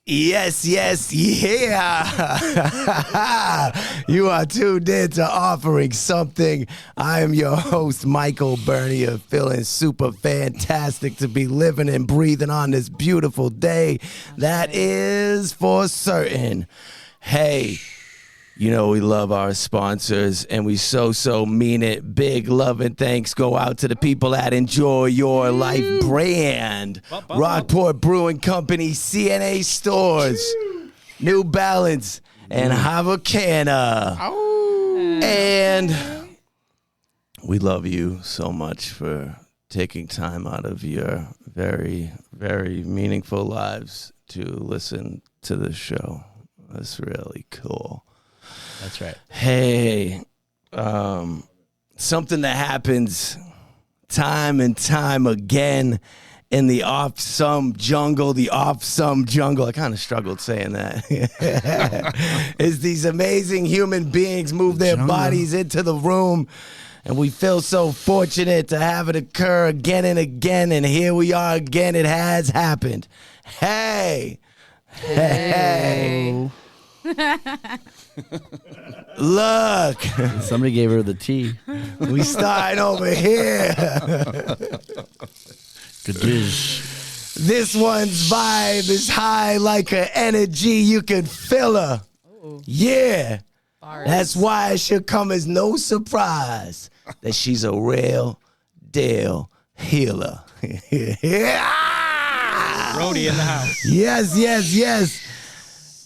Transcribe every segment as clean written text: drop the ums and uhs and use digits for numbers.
Yes, yeah. You are tuned in to Offering Something. I am your host, Michael Bernier, feeling super fantastic to be living and breathing on this beautiful day. That is for certain. Hey, you know we love our sponsors, and we so mean it. Big love and thanks go out to the people at Enjoy Your Life brand, Rockport Brewing Company, CNA Stores, New Balance, and Havana. And we love you so much for taking time out of your very, very meaningful lives to listen to the show. That's really cool. That's right. Hey, something that happens time and time again in the off-some jungle. I kind of struggled saying that. Is these amazing human beings move their bodies into the room, and we feel so fortunate to have it occur again and again, and here we are again. It has happened. Hey. Look, somebody gave her the tea. We starting over here. Good dish. This one's vibe is high like an energy. You can feel her. Ooh. Yeah. That's why it should come as no surprise that she's a real deal healer. Yeah. Brody in the house. Yes.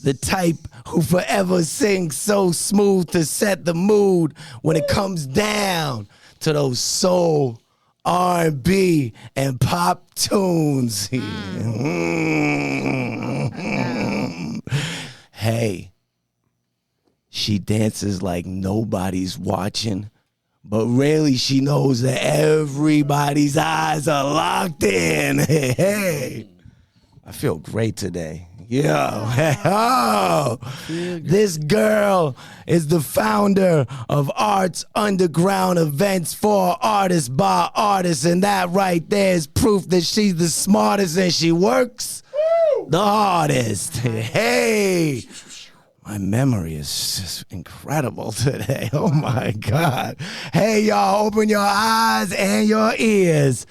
The type who forever sings so smooth to set the mood when it comes down to those soul, R&B, and pop tunes. Hey, she dances like nobody's watching, but really she knows that everybody's eyes are locked in. Hey, I feel great today. This girl is the founder of Arts Underground Events for artists by artists, and that right there is proof that she's the smartest and she works the hardest. Hey, my memory is just incredible today. Oh my God. Hey, y'all, open your eyes and your ears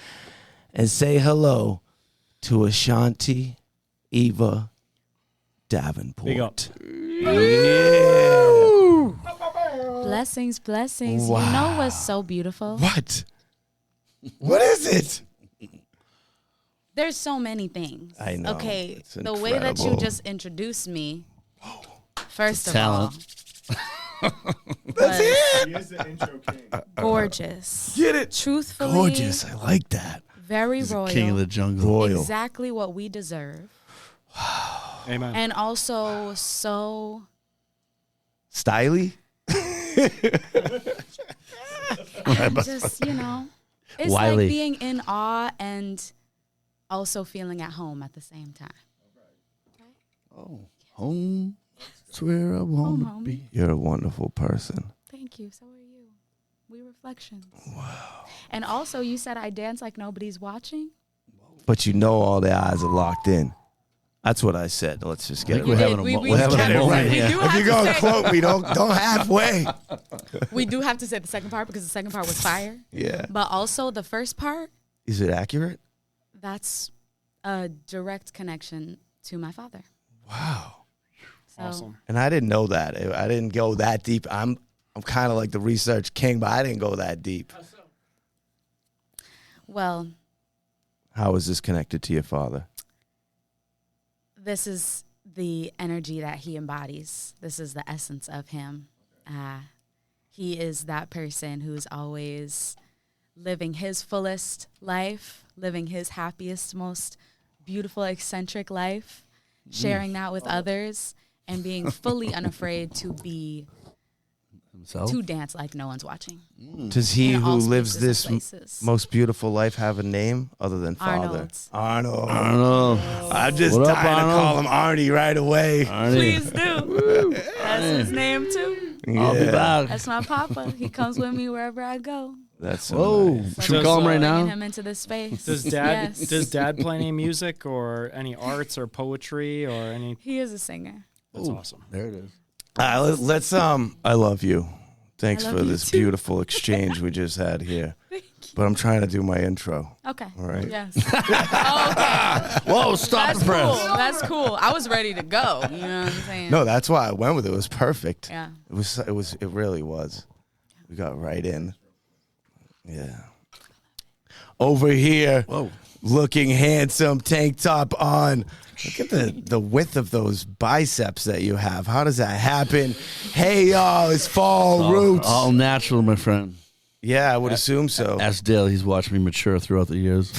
and say hello to Ashanti Eva Davenport. Big up. Yeah. Blessings. Wow. You know what's so beautiful? What is it? There's so many things. I know. Okay, it's the way that you incredible. just introduced me, first of Talent. all, That's it. He is the intro king. gorgeous. Get it? Truthfully, Gorgeous. I like that. very He's the royal. king of the jungle. Royal. Exactly what we deserve. Amen. And also so Styly? just, it's Wiley. like being in awe and also feeling at home at the same time. Oh, home. That's where I want to Home, be. You're a wonderful person. Thank you. So are you. We reflections. Wow. And also, you said I dance like nobody's watching. But you know all their eyes are locked in. That's what I said. Let's just get it We're right. having a we moment get it right. here. We do If have you're to going to say- quote me, don't halfway. We do have to say the second part because the second part was fire. Yeah. But also the first part, Is it accurate? that's a direct connection to my father. Wow. So, Awesome. And I didn't know that. I didn't go that deep. I'm kind of like the research king, but I didn't go that deep. well, How is this connected to your father? this is the energy that he embodies. This is the essence of him. He is that person who's always living his fullest life, living his happiest, most beautiful, eccentric life, sharing that with others, and being fully unafraid to be Himself? to dance like no one's watching. Does he In who all lives spaces this and places. most beautiful life have a name other than father? Arnold. Arnold. I don't know. I'm just What up, dying to Arnold? call him Arnie right away. Please do. That's his name too. I'll be back. That's my papa. He comes with me wherever I go. That's so Whoa. nice. Should we call him right Bringing now? him into this space. Does Dad play any music or any arts or poetry or any? He is a singer. That's awesome. There it is. Let's I love you. Thanks I love for you this too. beautiful exchange we just had here. But I'm trying to do my intro. Okay. All right. Yes. Oh, okay. Whoa, stop That's the press. cool. That's cool. I was ready to go. You know what I'm saying? No, that's why I went with it. It was perfect. Yeah. It really was. We got right in. Yeah. Over here, Whoa. looking handsome, tank top on. Look at the width of those biceps that you have. How does that happen? Hey, y'all, it's Fall Roots. All natural, my friend. Yeah, I would assume so. Ask Dale. He's watched me mature throughout the years.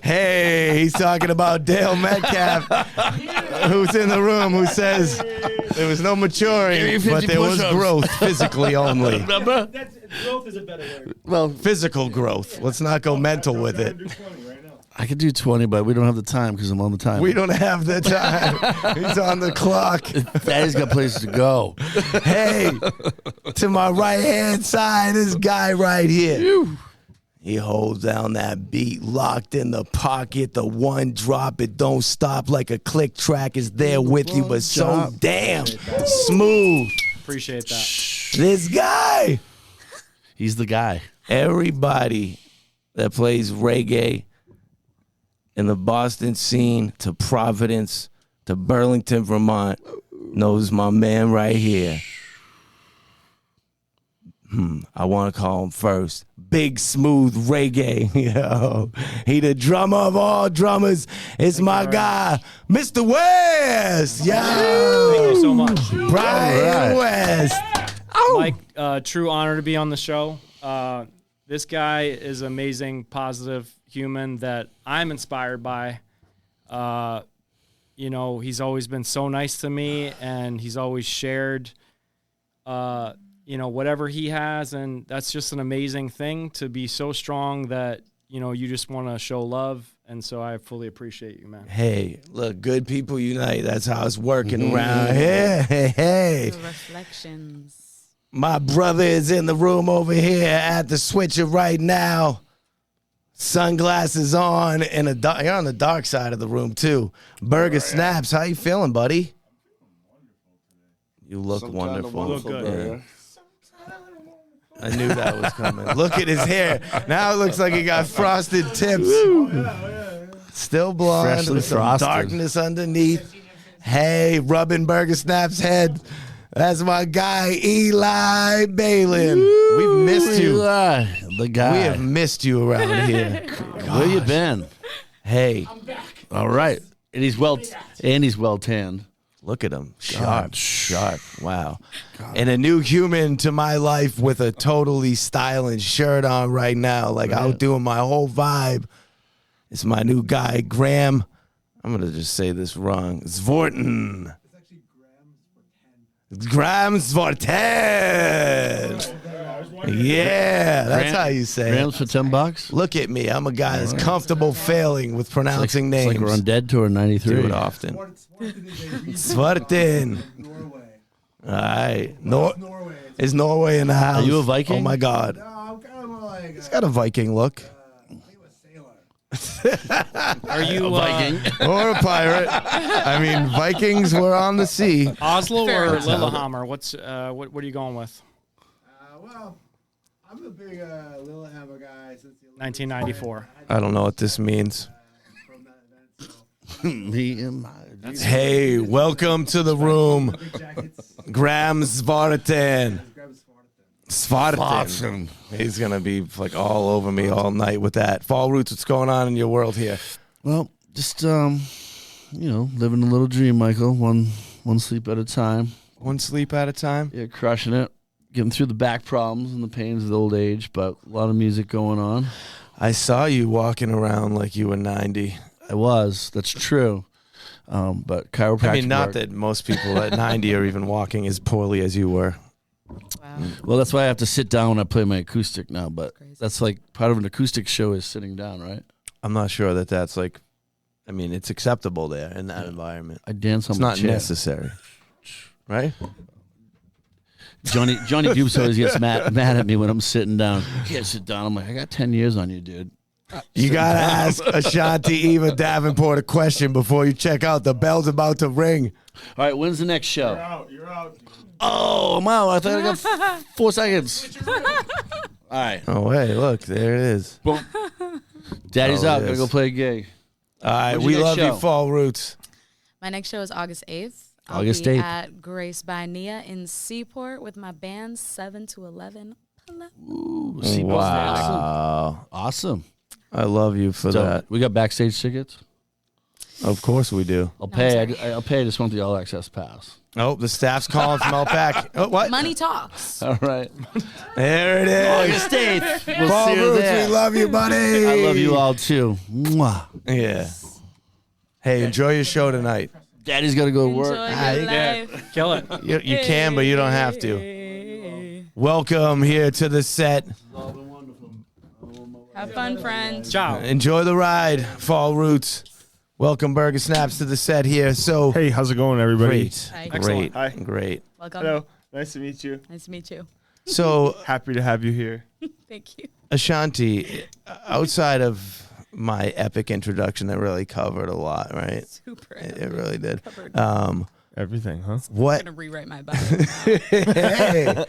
Hey, he's talking about Dale Metcalf, who's in the room, who says there was no maturing, but there was growth physically only. Remember? Growth is a better word. Well, Physical growth. Let's not go mental with it. I could do 20, but we don't have the time because I'm on the time. We don't have the time. He's on the clock. Daddy's got places to go. Hey, to my right-hand side, this guy right here. He holds down that beat, locked in the pocket. The one drop, it don't stop like a click track is there with you, but so damn smooth. Appreciate that. This guy. He's the guy. Everybody that plays reggae in the Boston scene to Providence to Burlington, Vermont knows my man right here. I want to call him first. Big Smooth Reggae. Yo, he the drummer of all drummers. It's my guy, Mr. West. Yo. Thank you so much. Brian West. Mike, true honor to be on the show. This guy is amazing, positive human that I'm inspired by. He's always been so nice to me, and he's always shared, whatever he has, and that's just an amazing thing to be so strong that, you just want to show love, and so I fully appreciate you, man. Hey, look, good people unite. That's how it's working around here. Hey. The reflections. My brother is in the room over here at the switcher right now. Sunglasses on, and you're on the dark side of the room too. Burger Snaps, how you feeling, buddy? You look wonderful. Look good. I knew that was coming. Look at his hair. Now it looks like he got frosted tips. Still blonde Freshly with some frosted. darkness underneath. Hey, rubbing Burger Snap's head. That's my guy, Eli Balin. We've missed you. Eli, the guy. We have missed you around here. Where you been? Hey, All right. And he's well tanned. look at him. Sharp. Wow. And a new human to my life with a totally styling shirt on right now. Like outdoing my whole vibe. It's my new guy, Graham. I'm going to just say this wrong. Svorten. Graham Svorten. Yeah, that's how you say Grams it. for $10. Look at me. I'm a guy that's comfortable failing with pronouncing It's names. like we're on Dead Tour 93. Do it often. Svorten. All right. Is Norway in the house? Are you a Viking? Oh, my God. No, I'm kind of more like He's got a Viking look. I think I'm a sailor. Are you Viking. Or a pirate. I mean, Vikings were on the sea. Oslo Fair or enough. Lillehammer? What are you going with? Well, I'm a big Lillehammer guy since the 1994. I don't know what this means. from that event. So Me and my Hey, welcome to the room, big jackets. Graham Svorten. Grab a Svorten. Svorten. He's going to be like all over me all night with that. Fall Roots, what's going on in your world here? Well, just living a little dream, Michael. One sleep at a time. One sleep at a time? Yeah, crushing it. Getting through the back problems and the pains of the old age, but a lot of music going on. I saw you walking around like you were 90. I was. That's true. But chiropractic. I mean, not work- that most people at 90 are even walking as poorly as you were. Wow. Well, that's why I have to sit down when I play my acoustic now. But Crazy. that's like part of an acoustic show is sitting down, right? I'm not sure that that's like, I mean, it's acceptable there in that environment. I dance on It's my not chair. necessary, right? Johnny Dupes always gets mad at me when I'm sitting down. You can't sit down. I'm like, I got 10 years on you, dude. You got to ask Ashanti Eva Davenport a question before you check out. The bell's about to ring. All right, when's the next show? You're out. Oh, I'm out. I thought I got 4 seconds. All right. Oh, hey, look, there it is. Boom. Daddy's out. it Gotta is. go play a gig. All right, When's we your next love show? you, Fall Roots. My next show is August 8th. August I'll be 8th. at Grace by Nia in Seaport with my band 7 to 11. Pull up. Ooh, Seaport's Wow. awesome. I love you for So, that. we got backstage tickets. Of course we do. I'll No, pay. I'm sorry. I'll pay. I just want the all access pass. Oh, the staff's calling from Outback. Oh, what? Money talks. All right. There it is. August 8th. We'll Fall see you Roots, there. we love you, buddy. I love you all too. Mwah. Yeah. Hey, enjoy your show tonight. Daddy's got to go to work. Enjoy Hi. your Yeah, life. kill it. You can, but you don't have to. Welcome here to the set. Have fun, friends. Ciao. Enjoy the ride, Fall Roots. Welcome, Burger Snaps, to the set here. So Hey, how's it going, everybody? great, Hi. great, Hi. great. Welcome. Hello. Nice to meet you. Nice to meet you. So Happy to have you here. Thank you. Ashanti, outside of my epic introduction that really covered a lot, right? Super. It really did. Covered. Everything, huh? What? I'm gonna rewrite my bio. Hey,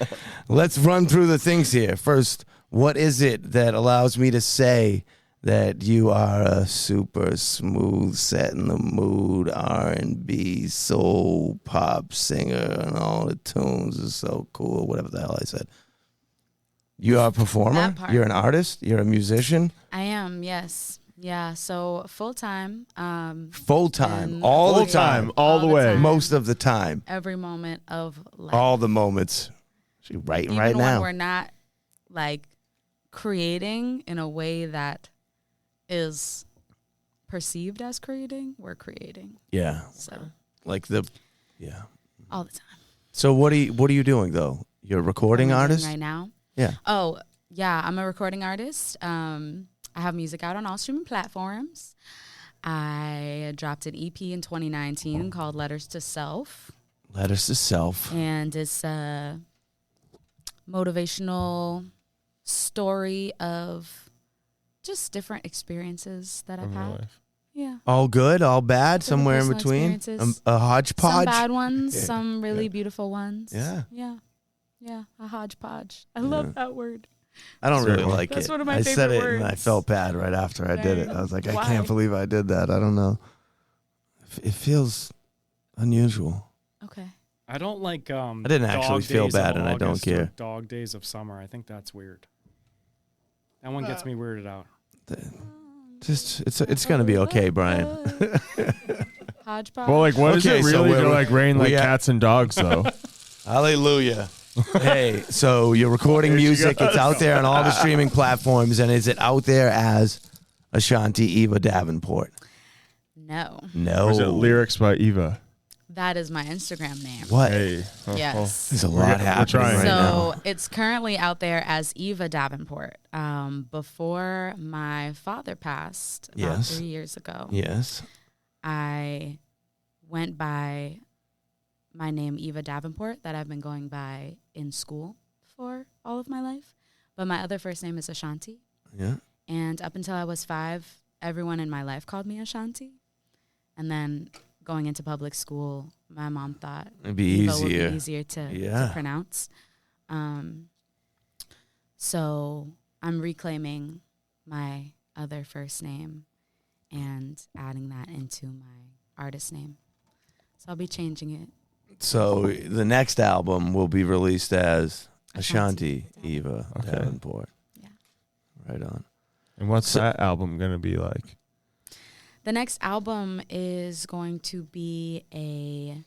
let's run through the things here. First, what is it that allows me to say that you are a super smooth, set in the mood R&B, soul, pop singer, and all the tunes are so cool? Whatever the hell I said. You are a performer. That part. You're an artist. You're a musician. I am, yes. Yeah, so full time. Full time, And all Full the time, time, all the way. most of the time, every moment of life. all the moments. She's writing Even right when now. we're not like creating in a way that is perceived as creating, we're creating. Yeah, So like yeah. all the time. So what are you doing though? You're a recording What am I doing artist? right now. Yeah. Oh, yeah, I'm a recording artist. I have music out on all streaming platforms. I dropped an EP in 2019 called Letters to Self, Letters to Self. and it's a motivational story of just different experiences that I've From your had. life. Yeah. All good, all bad, Different somewhere in personal between. experiences. A hodgepodge. Some bad ones, Yeah. some really beautiful ones. Yeah. Yeah. Yeah. A hodgepodge. I love that word. I don't really That's like That's it. one of my I said it favorite and I words. felt bad right after I did it. I was like, I Why? can't believe I did that. I don't know. It feels unusual. Okay. I don't like. I didn't actually feel bad, and I don't care. Dog days of summer. I think that's weird. That one gets me weirded out. Just it's gonna be okay, Brian. Hodgepodge. Well, like, what is Okay, it so really we're- to like rain we like got- cats and dogs, though? Hallelujah. Hey, so you're recording music. It's out there on all the streaming platforms, and is it out there as Ashanti Eva Davenport? No. No. Or is it lyrics by Eva? That is my Instagram name. What? Hey. Yes. There's a We're lot get- we're happening trying. right now. So it's currently out there as Eva Davenport. Before my father passed about Yes. 3 years ago, Yes. I went by my name Eva Davenport that I've been going by in school for all of my life. But my other first name is Ashanti. Yeah. And up until I was 5, everyone in my life called me Ashanti. And then going into public school, my mom thought It'd be Eva would easier. be easier to Yeah. pronounce. So I'm reclaiming my other first name and adding that into my artist name. So I'll be changing it. So the next album will be released as Ashanti Ashanti Eva Okay. Davenport. Yeah. Right on. And what's So- that album gonna be like? The next album is going to be a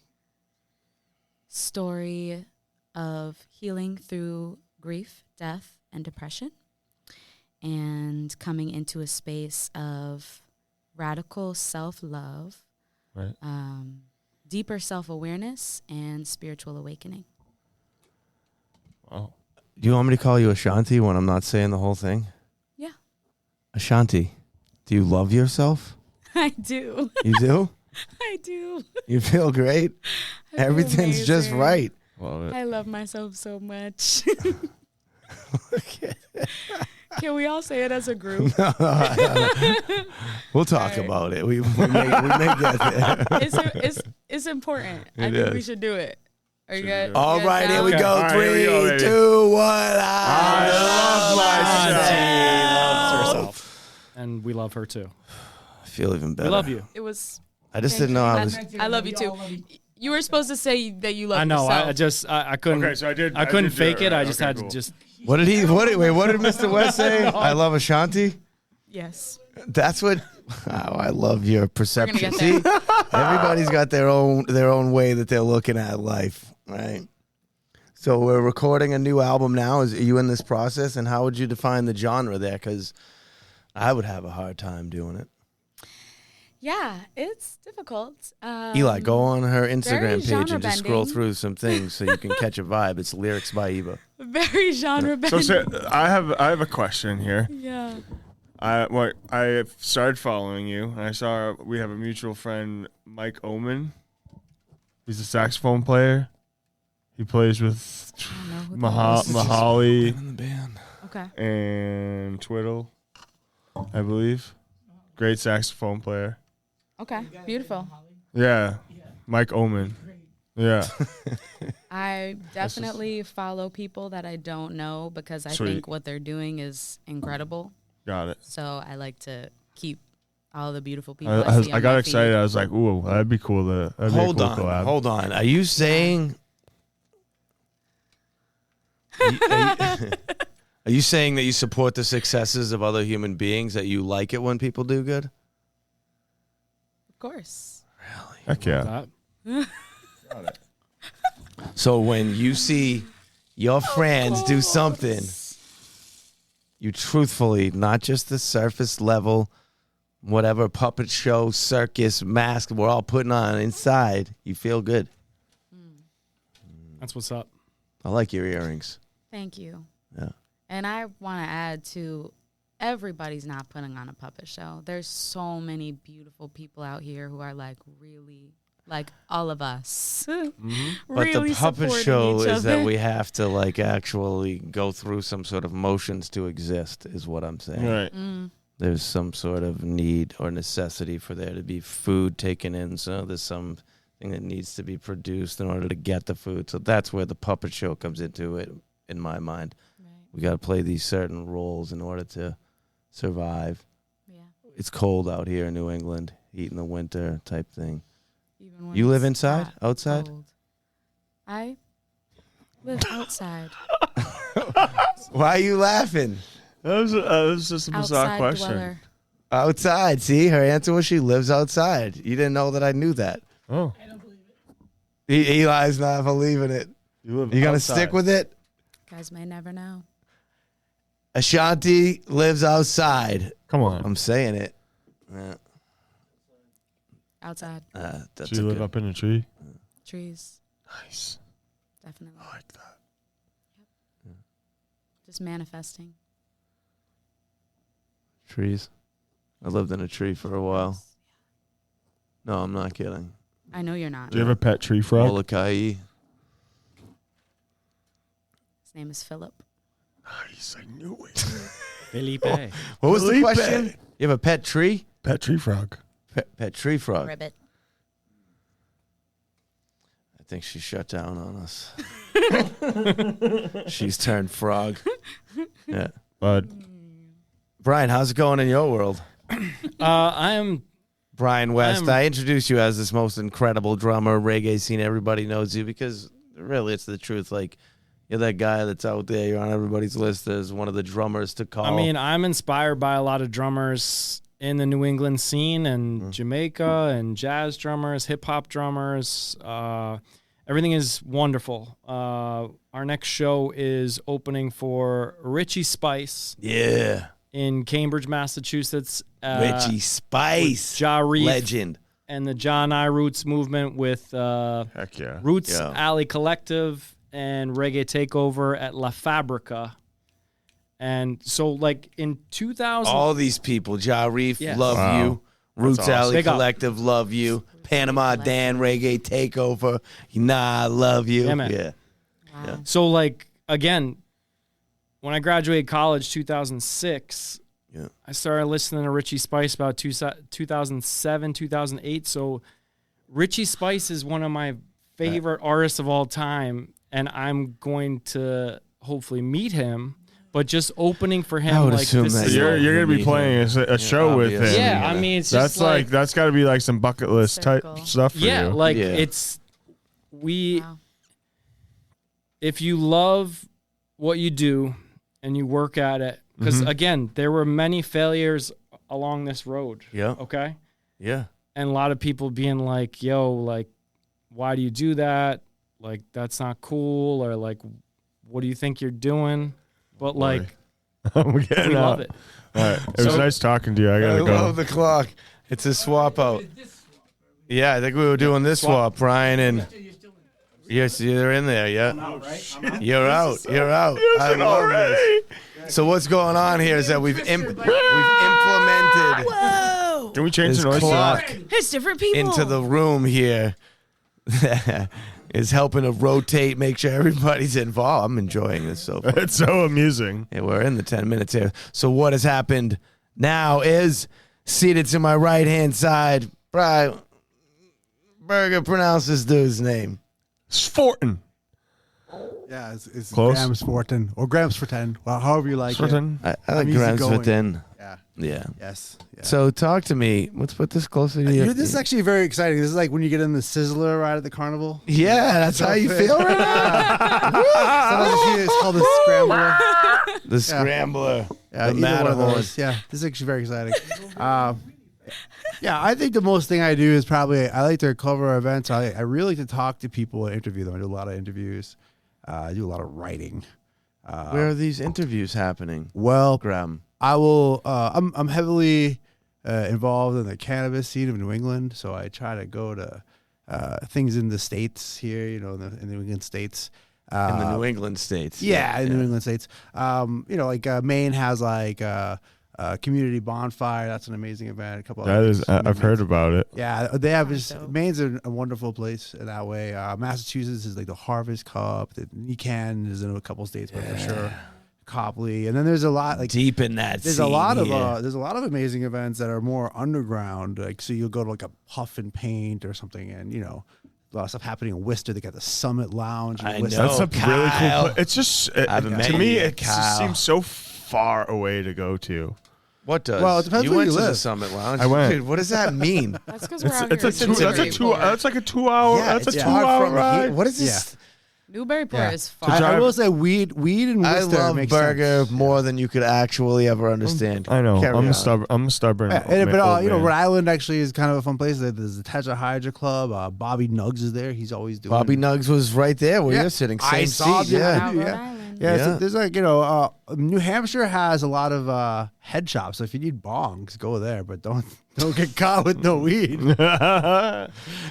story of healing through grief, death, and depression, and coming into a space of radical self-love, Right. deeper self-awareness, and spiritual awakening. Wow. Do you want me to call you Ashanti when I'm not saying the whole thing? Yeah. Ashanti, do you love yourself? I do. You do? I do. You feel great? I feel Everything's just amazing. right. Love it. I love myself so much. Can we all say it as a group? We'll talk about it. We may get there. It's important. I It think is. we should do it. Are you Should guys? do it. All you guys right, here we down? go. All right, here we 3, go, baby. 2, 1. I love myself. Loves herself. And we love her too. I feel even better. We love you. It was. I just Thank didn't know you. I was. I love you too. You were supposed to say that you love I know. yourself. I couldn't. Okay, so I did. I couldn't did do fake it. right. I just Okay, had cool. to just. What did he? What did Mr. West say? I love Ashanti. Yes. That's what. Oh, I love your perception. get See, there. everybody's got their own way that they're looking at life, right? So we're recording a new album now. Are you in this process? And how would you define the genre there? Because I would have a hard time doing it. Yeah, it's difficult. Eli, go on her Instagram page and just scroll genre-bending. through some things so you can catch a vibe. It's lyrics by Eva. Very genre So bending. I have a question here. Yeah. I started following you. And I saw we have a mutual friend, Mike Oman. He's a saxophone player. He plays with I don't know who that is. Mahali In the band. Okay. and Twiddle, I believe. Great saxophone player. Okay. Beautiful. Yeah, Mike Oman. Yeah. I definitely follow people that I don't know because I Sweet. think what they're doing is incredible. Got it. So I like to keep all the beautiful people I see on I got my excited. feed. I was like, "Ooh, that'd be cool." That'd Hold be a cool on. collab. Hold on. Are you saying? Are you saying that you support the successes of other human beings? That you like it when people do good? Of course. Heck yeah. That. So when you see your friends do something, you truthfully, not just the surface level, whatever puppet show, circus, mask we're all putting on inside, you feel good. That's what's up. I like your earrings. Thank you. Yeah. And I want to add to everybody's not putting on a puppet show. There's so many beautiful people out here who are like really like all of us. But Really the puppet supporting show each is that other. we have to like actually go through some sort of motions to exist is what I'm saying. Right. There's some sort of need or necessity for there to be food taken in. So there's something that needs to be produced in order to get the food. So that's where the puppet show comes into it, in my mind. Right. We got to play these certain roles in order to survive. Yeah. It's cold out here in New England, heat in the winter type thing. Even when You live it's inside? hot, Outside? cold. I live outside. Why are you laughing? That was just a bizarre Outside question. dweller. Outside. See, her answer was she lives outside. You didn't know that I knew that. Oh, Eli's not believing it. you live. You gonna outside. stick with it? Guys may never know. Ashanti lives outside. Come on. I'm saying it. Yeah. Outside. That's Do you a live good. up in a tree? Trees. Nice. Definitely. I like that. Just manifesting. Trees. I lived in a tree for a while. No, I'm not kidding. I know you're not. Do you have a pet tree frog? Molokai. His name is Philip. Nice. I knew it. Felipe. What was the Felipe. question? You have a pet tree? Pet tree frog. Pet tree frog. Ribbit. I think she shut down on us. She's turned frog. Yeah. But Brian, how's it going in your world? I am. Brian West, I'm- I introduced you as this most incredible drummer, reggae scene. Everybody knows you because really it's the truth. Like, you're that guy that's out there. You're on everybody's list as one of the drummers to call. I mean, I'm inspired by a lot of drummers in the New England scene and Jamaica and jazz drummers, hip hop drummers. Everything is wonderful. Our next show is opening for Richie Spice yeah. in Cambridge, Massachusetts. Richie Spice. Ja Reef Legend. and the John I Roots movement with heck yeah. Roots Yeah. Alley Collective and Reggae Takeover at La Fabrica. And so, like, in 2000... All these people. Ja Reef, Yes. love Wow. you. Roots awesome. Alley Big up. Collective, love you. Panama Dan, Reggae Takeover. Nah, love you. Yeah, man. Yeah. Yeah. So like again, when I graduated college 2006, I started listening to Richie Spice about 2007, 2008. So Richie Spice is one of my favorite artists of all time, and I'm going to hopefully meet him. But just opening for him, like this is you're gonna be playing a show with him. Yeah, I mean, it's that's just like that's got to be like some bucket list type stuff for you. Yeah, like it's if you love what you do and you work at it, because again, there were many failures along this road. Yeah. Okay. Yeah. And a lot of people being like, "Yo, like, why do you do that? Like, that's not cool," or like, "What do you think you're doing?" But like, we love it. All right. It was nice talking to you. I gotta go. I love the clock. It's a swap out. Yeah, I think we were doing this swap, Brian, and yes, you're in there. Yeah, I'm out, right? You're out. You're out. I love this. So what's going on here is that we've implemented. Whoa! Can we change the noise clock It's different people into the room here? Is helping to rotate, make sure everybody's involved. I'm enjoying this so far. It's so amusing. Yeah, we're in the 10 minutes here. So what has happened now is seated to my right-hand side, Brian Berger, pronounce this dude's name. Svorten. Yeah, it's Close. Graham Svorten or Graham Svorten. Well, however you like Svorten. it. I like I'm easy Grams going. within. Yeah. Yeah. Yes. Yeah. So talk to me. Let's put this closer to you. This is actually very exciting. This is like when you get in the Sizzler ride at the carnival. Yeah, that's how you feel right now. It's called the Scrambler. The Scrambler. Yeah, the either one of Matterhorn. those. Yeah, this is actually very exciting. Yeah, I think the most thing I do is probably I like to cover events. I really like to talk to people and interview them. I do a lot of interviews. I do a lot of writing. Where are these interviews happening? Well, Graham. I will. I'm heavily involved in the cannabis scene of New England, so I try to go to things in the states here. You know, in the New England states. In the New England states. Yeah, in the New England states. You know, like Maine has like community bonfire. That's an amazing event. A couple. That is, I've heard about it. Yeah, they have. Maine's a wonderful place in that way. Massachusetts is like the Harvest Cup. The Nican is in a couple states, but for sure. Copley, and then there's a lot like deep in that. There's a lot of amazing events that are more underground. Like so, you'll go to like a Puff and Paint or something, and you know, a lot of stuff happening in Worcester. They got the Summit Lounge. I Worcester. know. That's a really cool place. It's just to me, it Kyle. just seems so far away to go to. What does? Well, it depends you where went you to the live. Summit Lounge. I went. Dude, what does that mean? That's because we're out It's here. a two. That's a 2. That's like a 2 hour. Yeah, That's a it's 2 far hour from ride. here. What is this? Newburyport is far. I will say weed in I Worcester love makes burger sense. more than you could actually ever understand. I know. Carry I'm on. a stubborn. I'm a stubborn. Yeah, old but you know, man. Rhode Island actually is kind of a fun place. There's the Tetrahydra Club. Bobby Nuggs is there. He's always doing. Bobby Nuggs was right there where Yeah. you're sitting. I Same saw seat. the- Yeah. Out Rhode Yeah. Island. Yeah, Yeah. so there's like, you know, New Hampshire has a lot of head shops. So if you need bongs, go there, but don't get caught with no weed.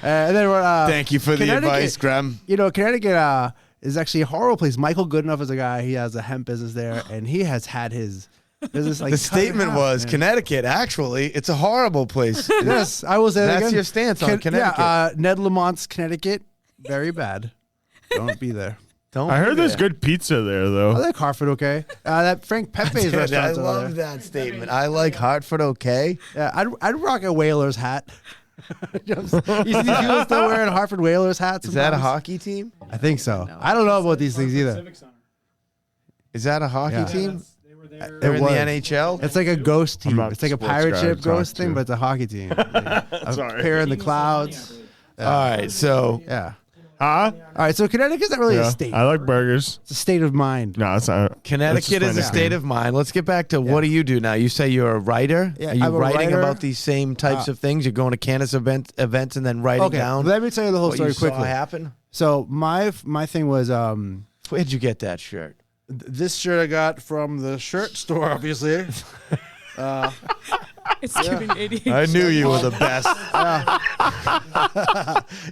And then we're Thank you for the Connecticut- advice, Graham. You know, Connecticut is actually a horrible place. Michael Goodenough is a guy. He has a hemp business there, and he has had his business like The cut in statement half, was man. Connecticut. Actually, it's a horrible place. Yes, I will say that That's again. your stance on Connecticut. Yeah, Ned Lamont's Connecticut, very bad. Don't be there. Don't. I be heard there's there. good pizza there I though. like Hartford, okay. That Frank Pepe's Dude, I restaurant. love that statement. I like Hartford. Okay. Yeah, I'd rock a Whalers hat. You see these people still wearing Hartford Whalers hats? Is that a sometimes? hockey team? I think so. I don't know about these things either. Is that a hockey Yeah. team? They were there. They're in was. the NHL. It's like a ghost team. not It's like a the sports pirate guy ship to talk ghost thing, to. but it's a hockey team. A Sorry. pair in the clouds. All right. So Yeah. Huh? All right, so Connecticut's not really a Yeah. state. I like burgers. It's a state of mind. No, it's not. Connecticut is a state of mind. Let's get back to what do you do now? You say you're a writer. Yeah, Are you I'm a writing writer. about these same types of things? You're going to Candace events and then writing Okay, down let me tell you the whole what story you saw quickly. happen. So my thing was Where'd you get that shirt? this shirt I got from the shirt store, obviously. It's giving idiot. I knew you were the best.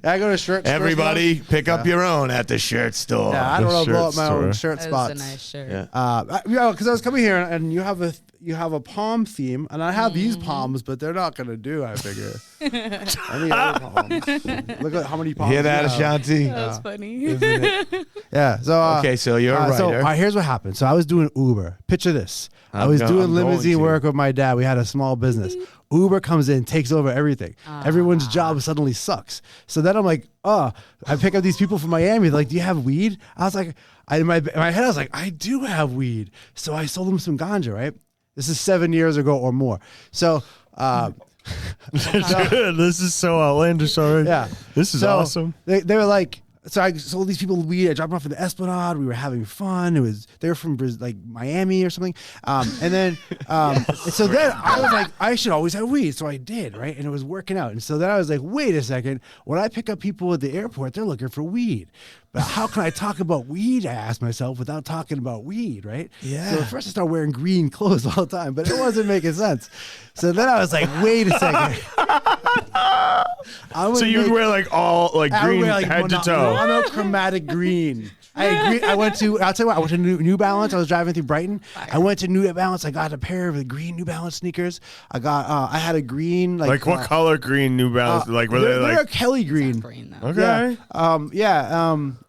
I go to shirt. Everybody, pick up your own at the shirt store. Yeah, I don't The know, blow shirt up my own store. shirt That was a spots. nice shirt. Yeah. Yeah, because I was coming here and you have you have a palm theme, and I have these palms, but they're not gonna do. I figure. I need other palms. Look at how many palms. Hear that, you have. Ashanti? That was funny. Isn't it? Yeah. So Okay, so you're a writer. So here's what happened. So I was doing Uber. Picture this. I was doing I'm limousine going to. work with my dad. We had a small business. Uber comes in, takes over everything. Everyone's job suddenly sucks. So then I'm like, I pick up these people from Miami. They're like, do you have weed? I was like, in my head, I was like, I do have weed. So I sold them some ganja, right? This is 7 years ago or more. So, This is so outlandish already. yeah. This is So awesome. They were like, so I sold these people weed. I dropped them off in the Esplanade. We were having fun. They were from like Miami or something. And then so then I was like, I should always have weed. So I did, right? And it was working out. And so then I was like, wait a second. When I pick up people at the airport, they're looking for weed. But how can I talk about weed, I asked myself, without talking about weed, right? Yeah. So at first I started wearing green clothes all the time, but it wasn't making sense. So then I was like, wait a second. So you'd wear like all like I would green wear, like, head to toe. monochromatic green. I agree. I'll tell you what, I went to New Balance. I was driving through Brighton. I went to New Balance. I got a pair of green New Balance sneakers. I had a green Like what color green New Balance? Like were they they're like Kelly green. Green though. okay?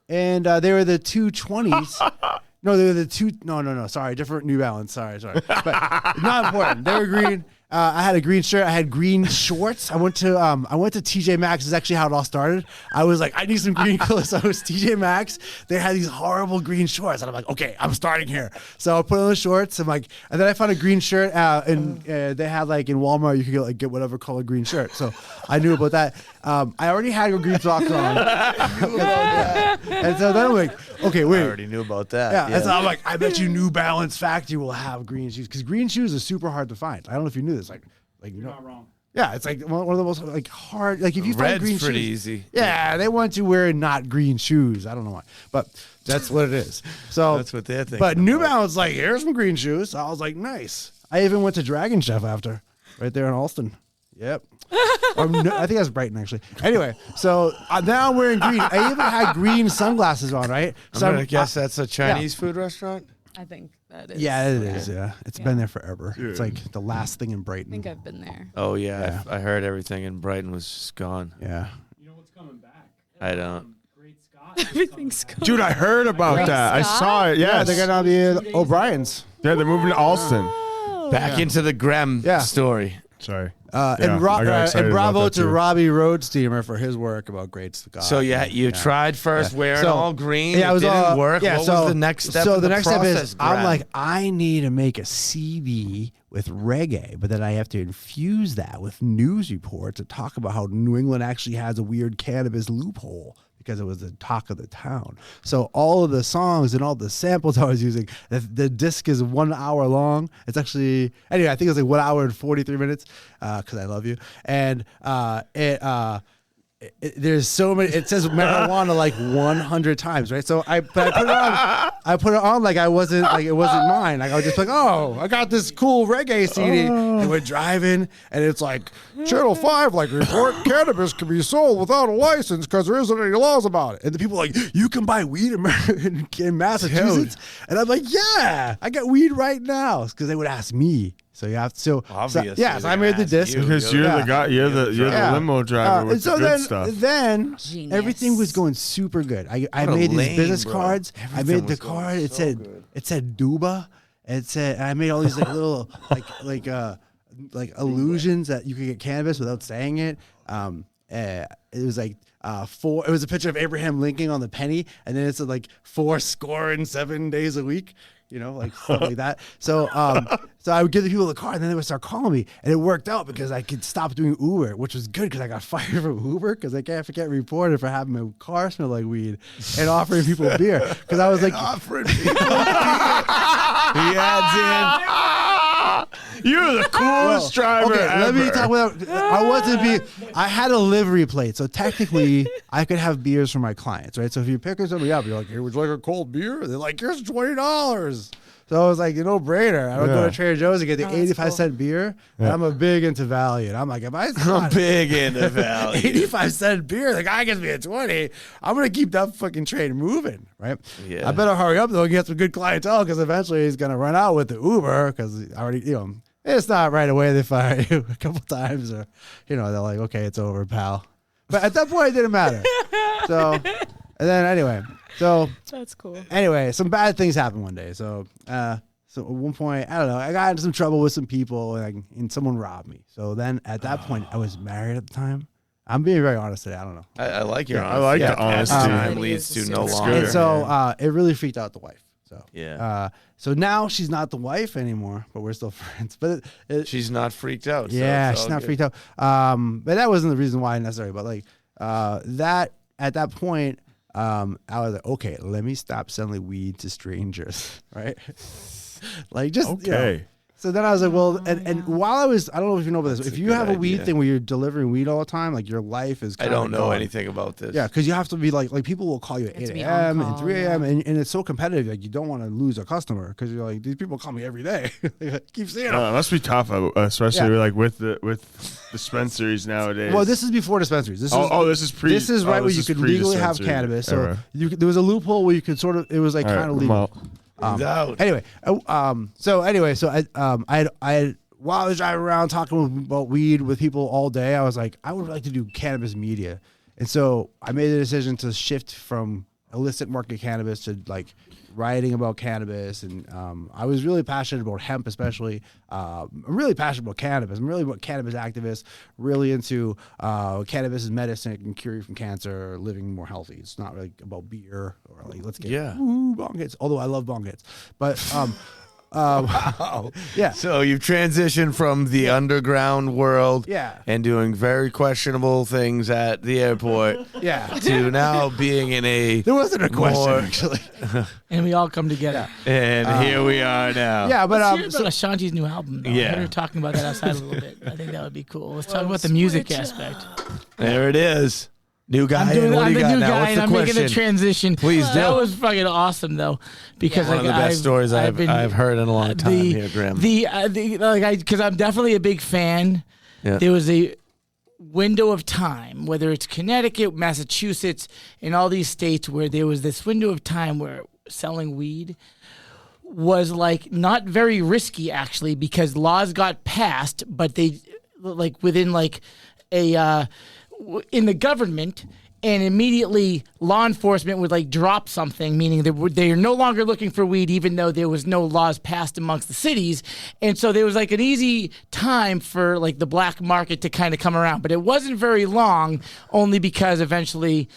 And they were the 220s. No, they were the No. Sorry, different New Balance. Sorry. But not important. They were green. I had a green shirt. I had green shorts. I went to TJ Maxx. Is actually how it all started. I was like, I need some green clothes. So I was TJ Maxx. They had these horrible green shorts, and I'm like, okay, I'm starting here. So I put on the shorts. I'm like, and then I found a green shirt. And they had like in Walmart, you could get whatever color green shirt. So I knew about that. I already had a green socks on. And so then I'm like, okay, wait. I already knew about that. Yeah, and so I'm like, I bet you New Balance factory will have green shoes because green shoes are super hard to find. I don't know if you knew this. Like you're not wrong. Yeah, it's like one of the most like hard. Like if you find Red's green pretty shoes, easy. Yeah, they want you wearing not green shoes. I don't know why, but that's what it is. So That's what they're thinking. But New about. Balance like, here's some green shoes. I was like, nice. I even went to Dragon Chef after, right there in Alston. Yep. I think that's Brighton actually. Anyway, so now I'm wearing green. I even had green sunglasses on, right? So I'm gonna guess that's a Chinese food restaurant. I think that is. Yeah, it is. Yeah, it's Yeah. been there forever. It's like the last thing in I Brighton. think I've been there. Oh yeah, Yeah. I heard everything in Brighton was just gone. Yeah. You know what's coming back? I don't. Great Scott. is Everything's coming cool. Dude, I heard about Great that. I Scott? saw it. Yeah, Yes. they're gonna be O'Brien's. Yeah, they're moving to Alston. Back into the Grem Yeah. story. Sorry. And I got excited and about bravo that to too. Robbie Roadsteamer for his work about Great Scott. So you tried first wearing So- all green. Yeah, it didn't work. Yeah, what so was the next step? So in the next step process, is I'm Graham? like, I need to make a CD with reggae, but then I have to infuse that with news reports to talk about how New England actually has a weird cannabis loophole because it was the talk of the town. So all of the songs and all the samples I was using, the disc is 1 hour long. It's actually, anyway, I think it's like 1 hour and 43 minutes because I love you. And there's so many. It says marijuana like 100 times, right? So I put it on. I put it on like it wasn't mine. Like I was just like, oh, I got this cool reggae CD, and we're driving, and it's like Channel 5, like report cannabis can be sold without a license because there isn't any laws about it. And the people are like, you can buy weed in Massachusetts, and I'm like, yeah, I got weed right now because they would ask me. So you have to. So Obviously, yeah, so I made the disc. Because you're the guy. You're the limo driver with so the good then, stuff. Then Genius. everything was going super good. I What a made these lane, business bro. cards. I Everything made the was going card. It so said good. it said Duba. It said I made all these like little like illusions that you could get cannabis without saying it. It was like it was a picture of Abraham Lincoln on the penny, and then it said like 407 days a week. You know, like stuff like that. So, so I would give the people the card, and then they would start calling me, and it worked out because I could stop doing Uber, which was good because I got fired from Uber because I can't get reported for having my car smell like weed and offering people beer because I was like offering people. He adds You're the coolest driver okay, ever. let me talk about. I had a livery plate, so technically I could have beers for my clients, right? So if you're picking somebody up, you're like, "Hey, would you like a cold beer?" They're like, "Here's $20." So So it was like a no-brainer. I would go Yeah. to Trader Joe's and get the Oh, that's 85-cent beer. And I'm a big into value. And I'm like, if I I'm spot big into value. 85-cent beer, the guy gives me a 20, I'm going to keep that fucking train moving, right? Yeah. I better hurry up, though, and get some good clientele because eventually he's going to run out with the Uber because I already, it's not right away. They fire you a couple times or, they're like, okay, it's over, pal. But at that point, it didn't matter. So, and then anyway, That's cool. Anyway, some bad things happened one day. So at one point, I don't know, I got into some trouble with some people and someone robbed me. So then at that point, I was married at the time. I'm being very honest today. I don't know. I like your I like the honesty. Time leads to no It's longer. good. And so it really freaked out the wife. So Yeah. so now she's not the wife anymore, but we're still friends. But She's not freaked out. so yeah, it's she's all not good. freaked out. But that wasn't the reason why necessarily. But like that at that point, I was like, okay, let me stop selling weed to strangers, right? Like just Okay. So then I was like, well, and while I don't know if you know about this. If a you good have a weed idea. thing where you're delivering weed all the time, like your life is. I kinda don't know gone. anything about this. Yeah, because you have to be like people will call you at have to 8 be a.m. on and call, 3 a.m. yeah. And it's so competitive. Like you don't want to lose a customer because you're like these people call me every day. Keep seeing them. It must be tough, especially Yeah. like with dispensaries nowadays. Well, this is before dispensaries. This is this is pre. This is right where this you is could legally have pre-dispensary cannabis. So era. there was a loophole where you could sort of. It was like All kind of right, legal. I'm out. Out. Anyway, so I while I was driving around talking about weed with people all day, I was like, I would like to do cannabis media, and so I made the decision to shift from illicit market cannabis to like writing about cannabis, and I was really passionate about hemp, especially. I'm really passionate about cannabis. I'm really about cannabis activist. Really into cannabis as medicine, can cure you from cancer, living more healthy. It's not really about beer or like let's get bong hits. Although I love bong hits, but Wow. yeah. So you've transitioned from the underground world Yeah. and doing very questionable things at the airport Yeah. to now being in a There wasn't a question more- actually. And we all come together. and here we are now. Yeah, but Let's hear about Ashanti's new album. Though. Yeah. I heard her talking about that outside a little bit. I think that would be cool. Let's talk about the music aspect. There it is. New guy. I'm and what I'm do you the got new now? guy, What's and the I'm question? making the transition. Please do. That was fucking awesome, though, because One of the best stories I've heard in a long time here, Graham. Because I'm definitely a big fan. Yeah. There was a window of time, whether it's Connecticut, Massachusetts, and all these states, where there was this window of time where selling weed was like not very risky actually, because laws got passed, but they like within like a in the government, and immediately law enforcement would like drop something, meaning they are no longer looking for weed, even though there was no laws passed amongst the cities. And so there was like an easy time for like the black market to kind of come around, but it wasn't very long, only because eventually,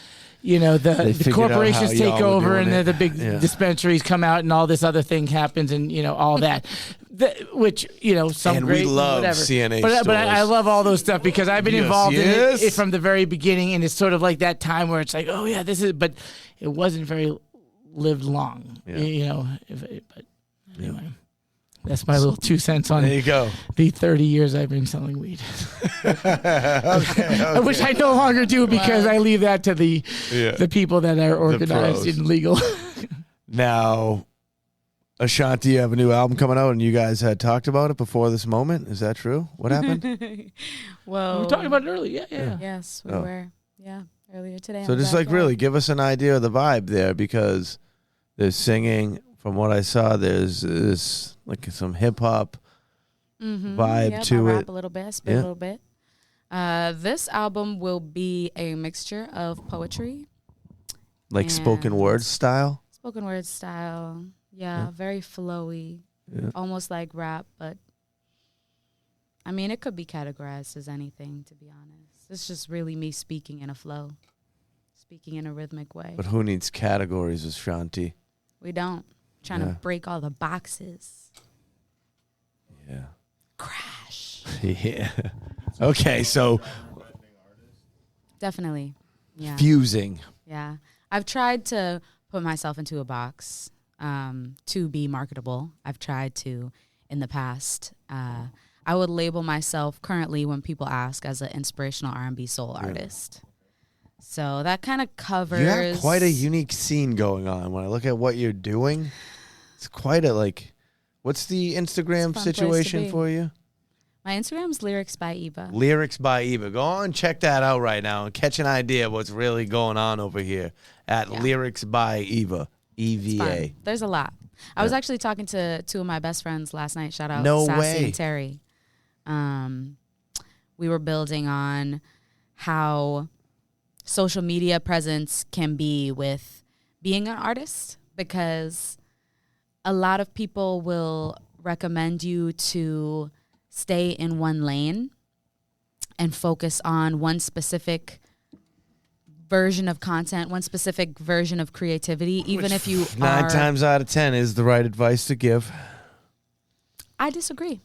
the figured out corporations how y'all take were over, doing and it. the big Yeah. dispensaries come out, and all this other thing happens, and all that. Which some And we great love whatever. CNA but I stores. love all those stuff because I've been Yes, involved in yes. it from the very beginning, and it's sort of like that time where it's like, oh yeah, this is, but it wasn't very lived long, Yeah. But anyway, that's my little 2 cents on There you go. the 30 years I've been selling weed. Okay. Which I no longer do because I leave that to the people that are organized pros. and legal. Now, Ashanti, you have a new album coming out, and you guys had talked about it before this moment. Is that true? What happened? Well, We were talking about it earlier. Yeah. Yes, we Oh. were. Yeah, earlier today. So on just the like backyard. really give us an idea of the vibe there, because there's singing. From what I saw, there's like some hip hop vibe Yep, to I rap it. a little bit, spit Yeah. a little bit. This album will be a mixture of poetry, Like spoken and word style. spoken word style. Yeah, very flowy, Yeah. almost like rap, but I mean, it could be categorized as anything, to be honest. It's just really me speaking in a flow, speaking in a rhythmic way. But who needs categories, Ashanti? We don't. Trying Yeah. to break all the boxes. Yeah. Crash. Yeah. Okay, so Definitely. Yeah. fusing. Yeah. I've tried to put myself into a box to be marketable. I've tried to in the past. I would label myself currently, when people ask, as an inspirational R&B soul artist. So that kind of covers. You have quite a unique scene going on. When I look at what you're doing, it's quite a like. What's the Instagram It's a fun place to situation be. for you? My Instagram's Lyrics by Eva. Lyrics by Eva. Go on, check that out right now and catch an idea of what's really going on over here at Yeah. Lyrics by Eva. It's EVA. fun. There's a lot. I was actually talking to two of my best friends last night. Shout out No Sassy way. and Terry. We were building on how social media presence can be with being an artist, because a lot of people will recommend you to stay in one lane and focus on one specific version of content, one specific version of creativity, even if you 9 are... times out of 10 is the right advice to give. I disagree.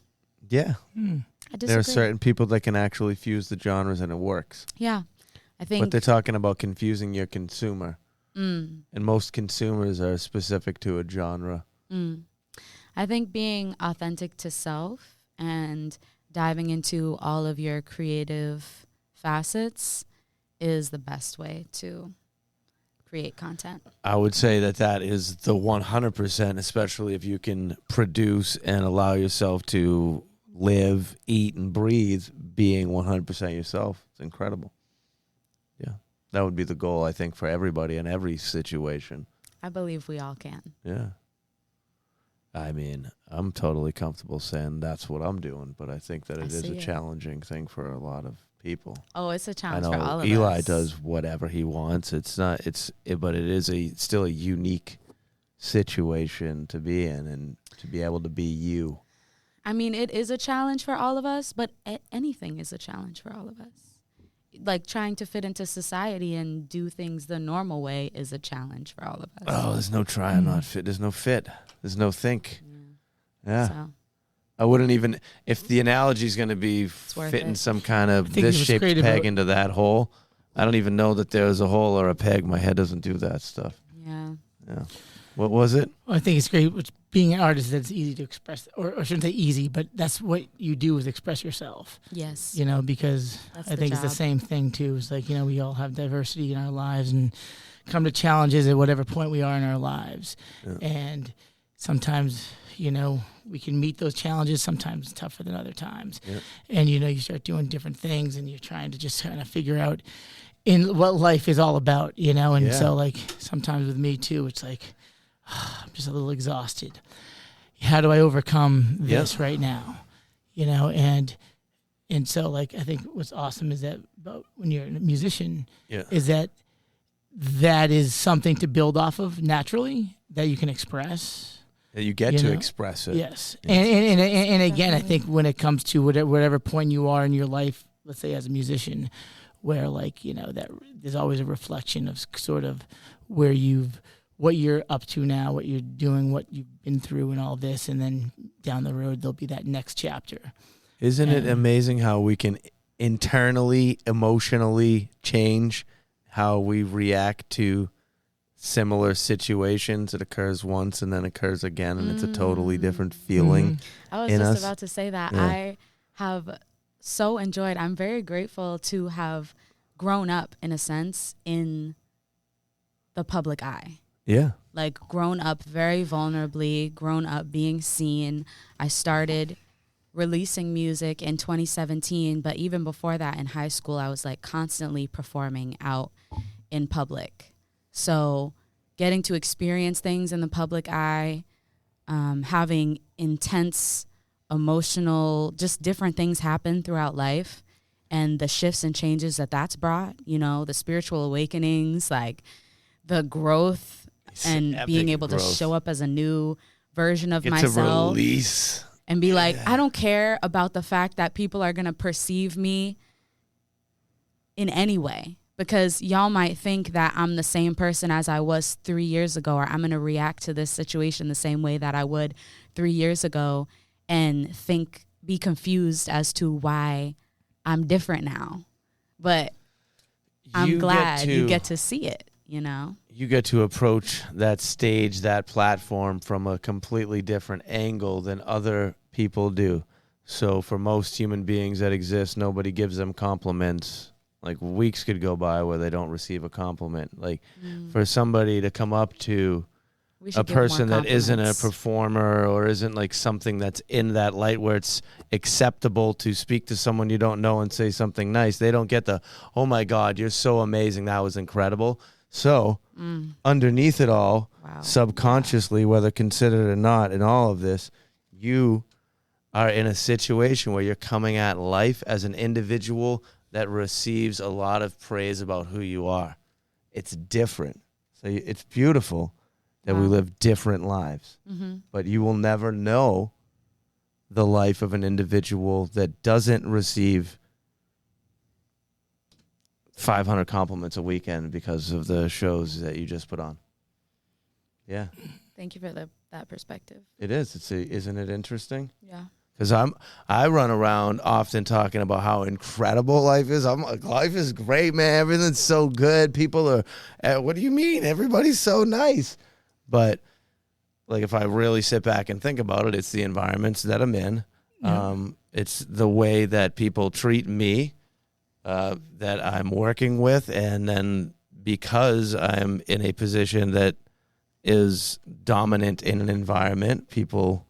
Yeah. I disagree. There are certain people that can actually fuse the genres and it works. Yeah. I think... But they're talking about confusing your consumer. And most consumers are specific to a genre. I think being authentic to self and diving into all of your creative facets is the best way to create content. I would say that is the 100%, especially if you can produce and allow yourself to live, eat, and breathe being 100% yourself. It's incredible. Yeah. That would be the goal, I think, for everybody in every situation. I believe we all can. Yeah. I mean, I'm totally comfortable saying that's what I'm doing, but I think that I it is see a it. challenging thing for a lot of people. Oh, it's a I challenge know for all of Eli us. does whatever he wants. But it is still a unique situation to be in and to be able to be you. I mean, it is a challenge for all of us, but anything is a challenge for all of us. Like trying to fit into society and do things the normal way is a challenge for all of us. Oh, there's no try, I'm not fit. There's no fit. There's no think. Yeah. So I wouldn't even, if the analogy is going to be worth fitting it. some kind of think it was this-shaped creative peg about- into that hole, I don't even know that there's a hole or a peg. My head doesn't do that stuff. yeah. Yeah. What was it? I think it's great. Being an artist, that's easy to express, or I shouldn't say easy, but that's what you do is express yourself. Yes. You know, because That's I the think it's the job. same thing too. It's like, you know, we all have diversity in our lives and come to challenges at whatever point we are in our lives. Yeah. And sometimes, you know, we can meet those challenges. Sometimes it's tougher than other times. Yeah. And, you know, you start doing different things and you're trying to just kind of figure out in what life is all about, you know? And Yeah. so like sometimes with me too, it's like, I'm just a little exhausted. How do I overcome this right now? You know, and so like I think what's awesome is that about when you're a musician is that is something to build off of naturally that you can express. That you get You to know? express it. Yes. And again, I think when it comes to whatever point you are in your life, let's say as a musician, where like, you know, that there's always a reflection of sort of where what you're up to now, what you're doing, what you've been through and all this. And then down the road, there'll be that next chapter. Isn't it amazing how we can internally, emotionally change how we react to similar situations? It occurs once and then occurs again, and it's a totally different feeling. I was in just us. about to say that. Yeah. I have so enjoyed, I'm very grateful to have grown up, in a sense, in the public eye. Yeah. Like, grown up very vulnerably, grown up being seen. I started releasing music in 2017, but even before that, in high school, I was like constantly performing out in public. So getting to experience things in the public eye, having intense, emotional, just different things happen throughout life, and the shifts and changes that's brought, you know, the spiritual awakenings, like the growth and epic being able to growth. show up as a new version of Get to myself release. and be like, I don't care about the fact that people are going to perceive me in any way, because y'all might think that I'm the same person as I was 3 years ago, or I'm going to react to this situation the same way that I would 3 years ago and be confused as to why I'm different now. But I'm glad you get to see it, you know? You get to approach that stage, that platform from a completely different angle than other people do. So for most human beings that exist, nobody gives them compliments. Like weeks could go by where they don't receive a compliment. Like for somebody to come up to We should a give more person that isn't a compliments. performer or isn't like something that's in that light where it's acceptable to speak to someone you don't know and say something nice. They don't get the, oh my God, you're so amazing. That was incredible. So underneath it all, Wow. subconsciously, whether considered or not in all of this, you are in a situation where you're coming at life as an individual that receives a lot of praise about who you are. It's different. So it's beautiful that we Wow. live different lives. But you will never know the life of an individual that doesn't receive 500 compliments a weekend because of the shows that you just put on. Yeah, Thank you for that perspective. it is. Isn't it interesting? Yeah. Because I run around often talking about how incredible life is. I'm like, life is great, man. Everything's so good. People are, what do you mean? Everybody's so nice. But like, if I really sit back and think about it, it's the environments that I'm in. It's the way that people treat me, that I'm working with. And then because I'm in a position that is dominant in an environment, people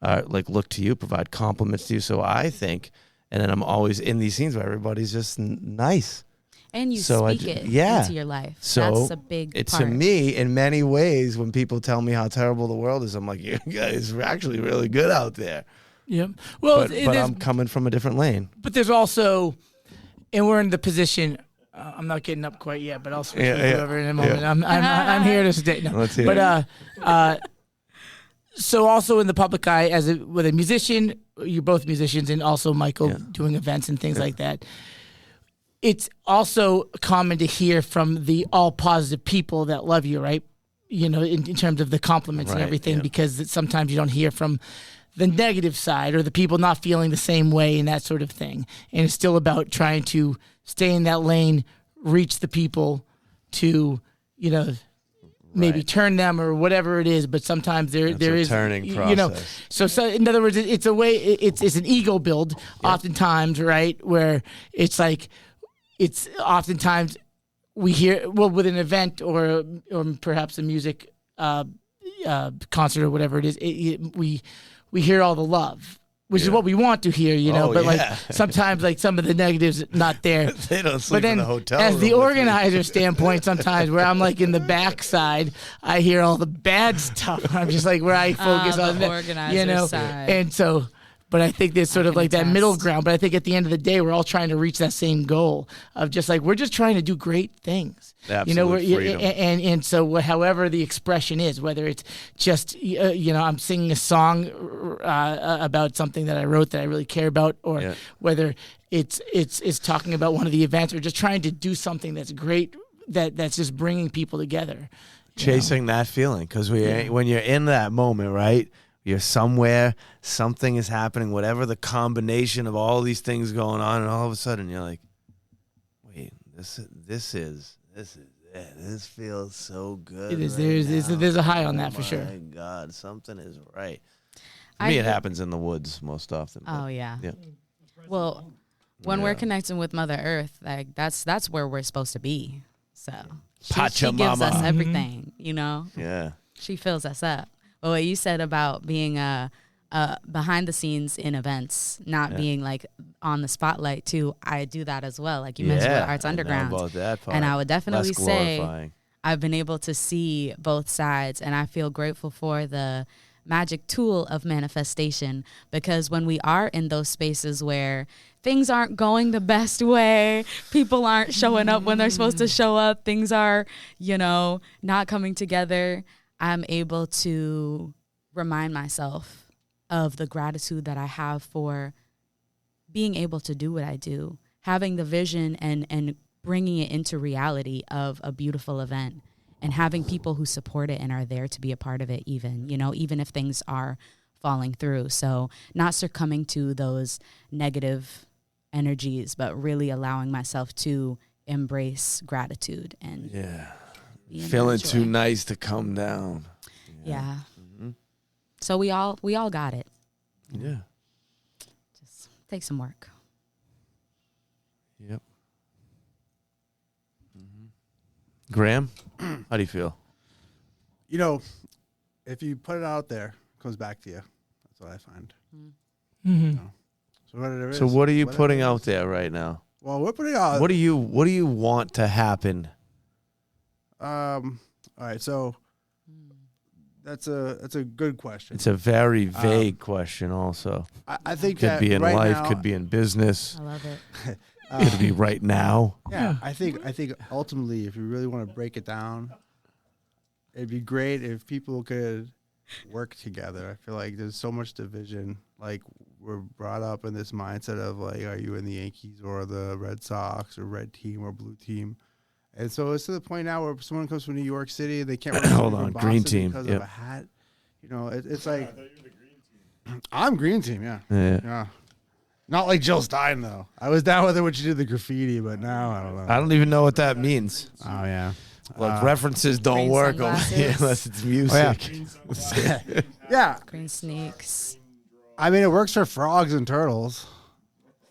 like look to you, provide compliments to you. So I think, and then I'm always in these scenes where everybody's just nice. And you So speak it yeah. into your life. So That's a big it's part. to me, in many ways, when people tell me how terrible the world is, I'm like, you guys are actually really good out there. Yep. Well, But I'm coming from a different lane. but there's also, and we're in the position. I'm not getting up quite yet, but I'll switch with you over in a moment. Yeah. I'm here to stay. No. Let's hear But so also in the public eye, with a musician, you're both musicians, and also Michael doing events and things like that. It's also common to hear from the all positive people that love you, right? You know, in terms of the compliments and Right, everything, yeah. because sometimes you don't hear from the negative side or the people not feeling the same way and that sort of thing. And it's still about trying to stay in that lane, reach the people to, you know, maybe Right. turn them or whatever it is. But sometimes there It's there a is turning you know. process. So in other words, it's a way. It's an ego build, oftentimes, right? Where it's like, it's oftentimes we hear, well, with an event or perhaps a music concert or whatever it is, we hear all the love, which is what we want to hear, you know. Oh, but yeah. like sometimes, like some of the negatives not there. They don't sleep But then, in the hotel as room the with me. organizer standpoint, sometimes where I'm like in the backside, I hear all the bad stuff. I'm just like where I focus the on the organizer you know, side. and so. But I think there's sort of can like that attest. middle ground. But I think at the end of the day, we're all trying to reach that same goal of just like, we're just trying to do great things. You know, Absolute freedom. and so however the expression is, whether it's just you know, I'm singing a song about something that I wrote that I really care about, or whether it's talking about one of the events, or just trying to do something that's great, that's just bringing people together. Chasing that feeling, because when you're in that moment, right? You're somewhere, something is happening, whatever the combination of all these things going on, and all of a sudden you're like, wait, this is it. This feels so good. It is. Right There's now. a high on that for Oh sure. my God, something is right. For me, it happens in the woods most often. Oh yeah. Yeah. Well, when we're connecting with Mother Earth, like that's where we're supposed to be. So she gives us Pachamama. everything, you know. Yeah. She fills us up. But what you said about being behind the scenes in events, not being like on the spotlight too, I do that as well. Like you mentioned with Arts I know Underground. about that part. And I would definitely Less say glorifying. I've been able to see both sides, and I feel grateful for the magic tool of manifestation, because when we are in those spaces where things aren't going the best way, people aren't showing up when they're supposed to show up, things are, you know, not coming together, I'm able to remind myself of the gratitude that I have for being able to do what I do, having the vision and bringing it into reality of a beautiful event, and having people who support it and are there to be a part of it, even, you know, even if things are falling through. So not succumbing to those negative energies, but really allowing myself to embrace gratitude and be in Feeling that too joy. nice to come down. Yeah. So we all got it. Yeah. Just take some work. Yep. Graham, how do you feel? You know, if you put it out there, it comes back to you. That's what I find. Mhm. So whatever it So is, what are you whatever putting it out is. there right now? Well, we're putting out. What do you want to happen? All right, so that's a good question. It's a very vague question. Also, I think could that be in right life, now, could be in business, I love it. could be right now. Yeah, I think ultimately, if you really want to break it down, it'd be great if people could work together. I feel like there's so much division. Like we're brought up in this mindset of like, are you in the Yankees or the Red Sox or red team or blue team? And so it's to the point now where someone comes from New York City, they can't really Hold from on, Boston green team, because yep. of a hat. You know, it's like I'm green team, yeah. Yeah. Yeah. Not like Jill Stein though. I was down with her when she did the graffiti, but now I don't know. I don't even know what that means. Oh yeah. Like references don't green work over sunglasses. here unless it's music. Yeah. Green sneaks. I mean, it works for frogs and turtles.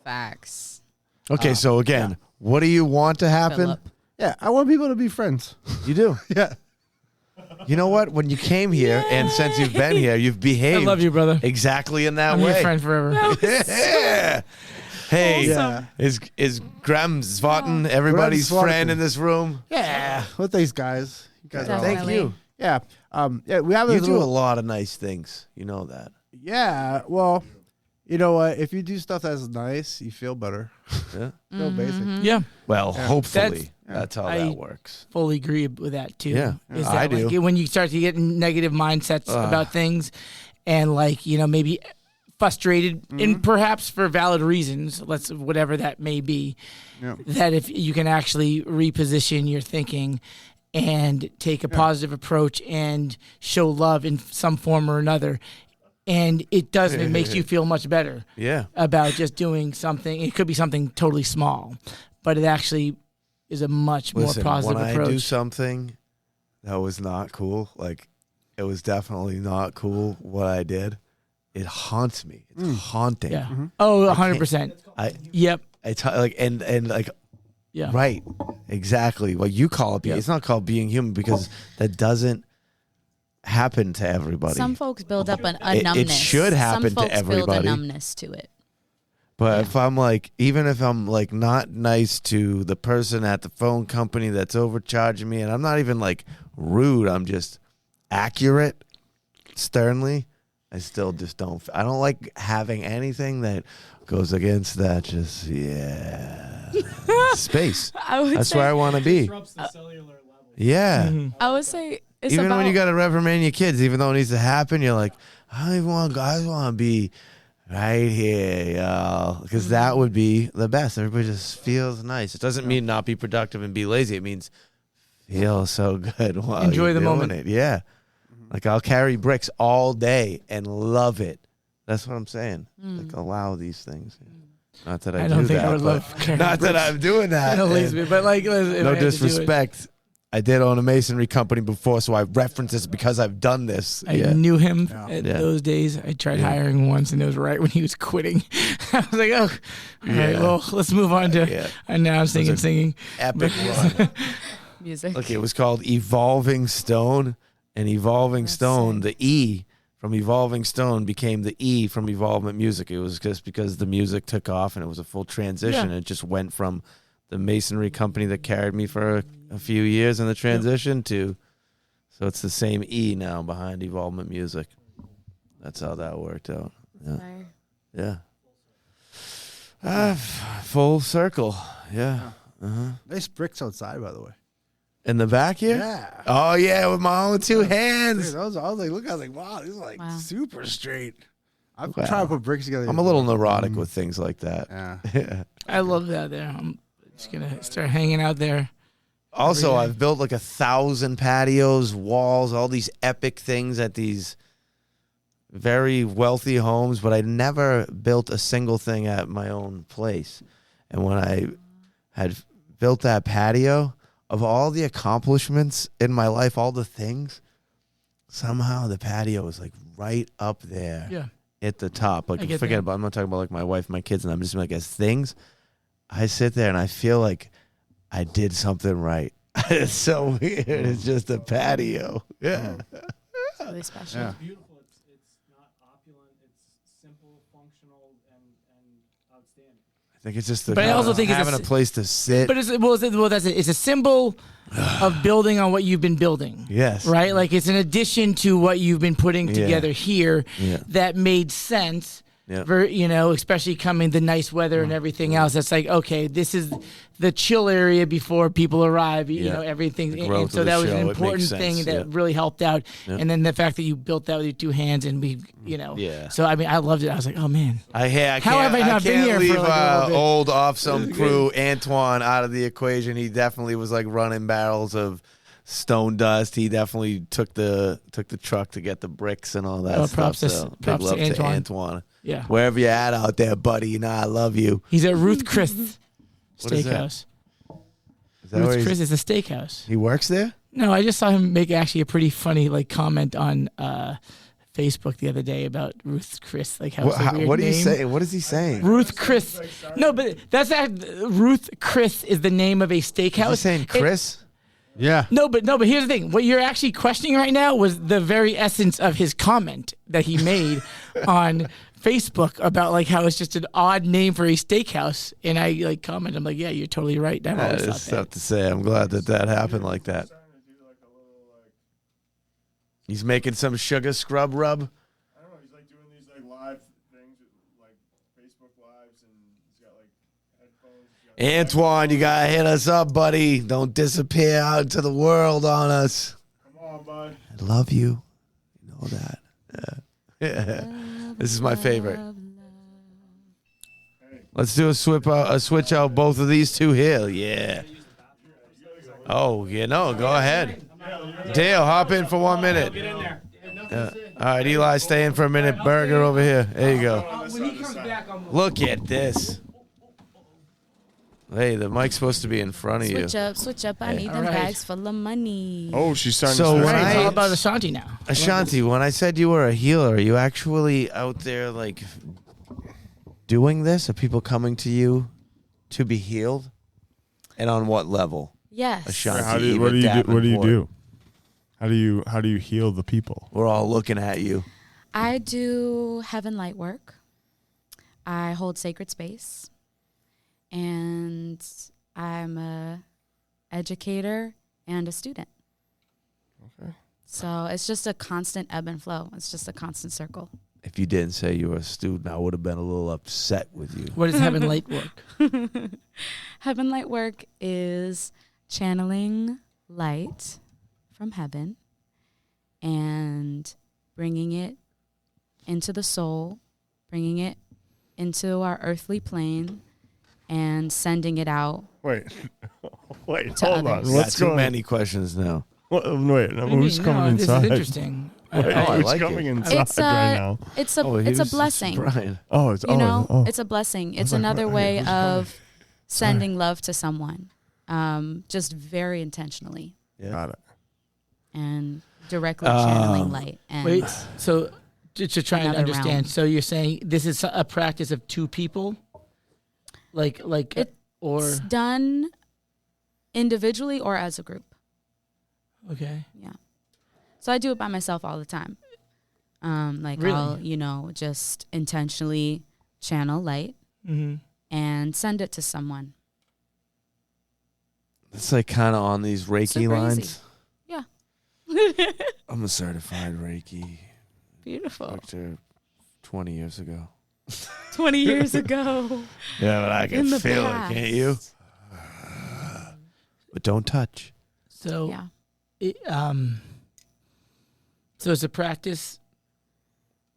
Facts. Okay, so again, what do you want to happen? Philip. Yeah, I want people to be friends. You do. Yeah. You know what? When you came here, and since you've been here, you've I behaved love you, brother. exactly in that I'm way. your friend forever. Yeah. Hey, Yeah. is Graham Svorten everybody's Graham Svorten. friend in this room? Yeah. Well, thanks, guys. You guys are Definitely. Thank you. Yeah. Yeah. We have You this do a little, lot of nice things. You know that. Yeah. Well, you know what? If you do stuff that's nice, you feel better. Yeah. Feel basic. Yeah, Well, hopefully That's- that's how I- that works. fully agree with that too. Yeah. Is I that do. like when you start to get in negative mindsets about things, and like maybe frustrated, and perhaps for valid reasons, whatever that may be, Yeah. that if you can actually reposition your thinking and take a positive approach and show love in some form or another, and it does, it makes you feel much better Yeah. about just doing something. It could be something totally small, but it actually is a much Listen, more positive when approach. I do something that was not cool, like it was definitely not cool what I did, it haunts me. It's haunting. Yeah. Oh, 100%. I Yep. like and like Yeah. right. Exactly. What you call it. Yep. It's not called being human because that doesn't happen to everybody. Some folks build up a It numbness. should happen Some to folks build everybody. a numbness to it. But if I'm like, even if I'm like not nice to the person at the phone company that's overcharging me, and I'm not even like rude, I'm just accurate, sternly, I still just don't. I don't like having anything that goes against that. Just space. I would That's say, where I want to be. Disrupts the cellular level. Yeah. I would say it's Even about when you got to reprimand your kids, even though it needs to happen, you're like, I want to be right here, y'all, because that would be the best. Everybody just feels nice. It doesn't mean not be productive and be lazy. It means feel so good while Enjoy you're the doing moment. it. Yeah, like I'll carry bricks all day and love it. That's what I'm saying. Like allow these things. Not that I, I don't do think that, I would but- love carrying Not that I'm doing that. No, and but like, if I no had to do it- disrespect. I did own a masonry company before, so I reference this because I've done this. I knew him at Yeah. those days. I tried hiring him once, and it was right when he was quitting. I was like, "Oh, all right, Yeah. well, let's move on to Yeah. announcing and Those are- singing." Epic run. music. Look, it was called Evolving Stone, and Evolving Stone, the E from Evolving Stone became the E from Evolvement Music. It was just because the music took off, and it was a full transition. Yeah. It just went from the masonry company that carried me for a few years in the transition to, so it's the same E now behind Evolvement Music. That's how that worked out. Yeah. Fire. Yeah. Full circle. Yeah. Nice bricks outside, by the way. In the back here? Yeah. Oh, yeah, with my own two Dude, hands. I was like, look, I was like, wow, these are like Wow. super straight. I'm Wow. trying to put bricks together. I'm a little neurotic with things like that. Yeah. Yeah. I love that. There, I'm just gonna start hanging out there. Also, Every day. I've built like 1,000 patios, walls, all these epic things at these very wealthy homes, but I never built a single thing at my own place. And when I had built that patio, of all the accomplishments in my life, all the things, somehow the patio was like right up there. Yeah. At the top. Like, I get forget that. about, I'm not talking about like my wife, my kids, and I'm just like, as things, I sit there and I feel like I did something right. It's so weird. It's just a patio. Yeah. really special. Yeah. Beautiful. It's not opulent. It's simple, functional, and outstanding. I think it's just the But I also think it's having a place to sit. But that's it. It's a symbol of building on what you've been building. Yes. Right? Like it's an addition to what you've been putting Yeah. together here Yeah. that made sense. Yeah. Especially coming the nice weather and everything else. That's like, okay, this is the chill area before people arrive. You Yeah. know, everything. The And growth so of the that was show, an it makes important sense, thing that yeah. really helped out. Yeah. And then the fact that you built that with your 2 hands and Yeah. So I mean, I loved it. I was like, oh man. I can't, How have I not been can't here for, leave like, a little bit? old awesome crew Antoine out of the equation. He definitely was like running barrels of stone dust. He definitely took the truck to get the bricks and all that Oh, stuff. props to- So big props to love to Antoine. Antoine. Yeah. Wherever you're at out there, buddy, you know I love you. He's at Ruth Chris What is that? Steakhouse. Is that where Ruth he's- Chris is a steakhouse. he works there? No, I just saw him make actually a pretty funny comment on Facebook the other day about Ruth Chris. Like how it's a weird What are you name. saying? What is he saying? Ruth Chris. No, but that's not Ruth Chris is the name of a Is steakhouse. he saying Chris? Yeah. No, but here's the thing. What you're actually questioning right now was the very essence of his comment that he made on Facebook about like how it's just an odd name for a steakhouse. And I like commented, I'm like, yeah, you're totally right. I've That always is thought that. tough to say. I'm glad that happened like that. He's making some sugar scrub rub. I don't know. He's like doing these like live things, like Facebook lives, and he's got like headphones. Antoine, you gotta hit us up, buddy. Don't disappear out into the world on us. Come on, bud. I love you. You know that. Yeah. This is my favorite. Let's do a switch out both of these two here. Yeah. Oh, go ahead. Dale, hop in for 1 minute. Get in there. Yeah. All right, Eli, stay in for a minute. Burger over here. There you go. When he comes back, Look at this. Hey, the mic's supposed to be in front of you. Switch up. I need them Alright. bags full of money. Oh, she's starting So to when Right, it's all I- about Ashanti now. Ashanti, when I said you were a healer, are you actually out there like doing this? Are people coming to you to be healed? And on what level? Yes. Ashanti How do you, Eva what do you do? What do you Davenport. do? How do you heal the people? We're all looking at you. I do heaven light work. I hold sacred space. And I'm a educator and a student. Okay. So it's just a constant ebb and flow. It's just a constant circle. If you didn't say you were a student, I would have been a little upset with you. What is Heaven Light work? Heaven light work is channeling light from heaven and bringing it into the soul, bringing it into our earthly plane, and sending it out. Wait, To hold on. others. Got What's too going? many questions now. Wait, What do you who's mean? coming No, inside? This is interesting. Wait, I who's like coming it. inside It's right now? It's a he it's a was- blessing. Brian. Oh, it's You know, oh. it's a blessing. It's like, another wait, way who's of sending love to someone, just very intentionally Got it. and directly channeling light. And Wait, so to try and Another understand, realm. so you're saying this is a practice of two people, or it's done individually or as a group. okay, Yeah. So I do it by myself all the time. Really? I'll, just intentionally channel light mm-hmm. and send it to someone. It's like kind of on these Reiki So crazy. lines. Yeah. I'm a certified Reiki Beautiful. instructor 20 years ago. 20 years ago. Yeah, but I In can the feel past. it, can't you? But don't touch. So Yeah. So it's a practice,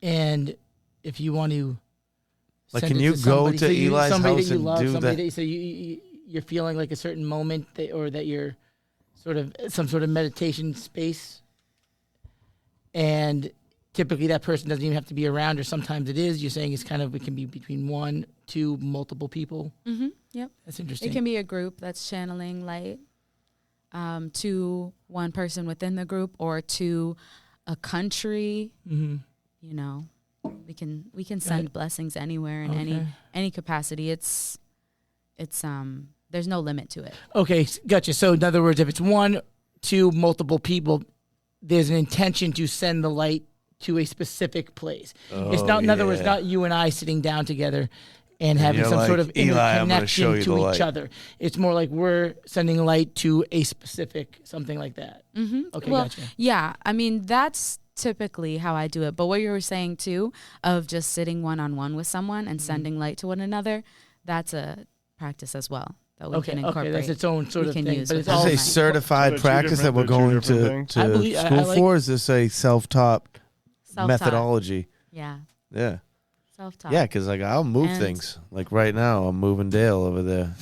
and if you want to, Like, send can it you go somebody, to Eli's somebody house that you and love, do somebody that? So you're feeling like a certain moment, or that you're sort of some sort of meditation space, and typically that person doesn't even have to be around, or sometimes it is. You're saying it can be between 1, 2, multiple people. Mm-hmm. Yep. That's interesting. It can be a group that's channeling light to one person within the group or to a country. Mm-hmm. We can send blessings anywhere in any capacity. It's there's no limit to it. Okay, gotcha. So in other words, if it's 1, 2, multiple people, there's an intention to send the light to a specific place. It's not, in other words, not you and I sitting down together and having you're some like, sort of Eli, I'm gonna show interconnection you to the each light. other. It's more like we're sending light to a specific something like that. Mm-hmm. Okay, well, gotcha. yeah, I mean, that's typically how I do it. But what you were saying too, of just sitting one-on-one with someone and sending light to one another, that's a practice as well that we can incorporate. That's its own sort We of can thing. use But with it's all all Is night. this a certified So they're two practice that we're different- going they're two different to I believe- I school like- for? Is this a self-taught Self-taught. methodology? Yeah, Yeah. self-taught. Yeah, because like I'll move And- things. Like right now, I'm moving Dale over there.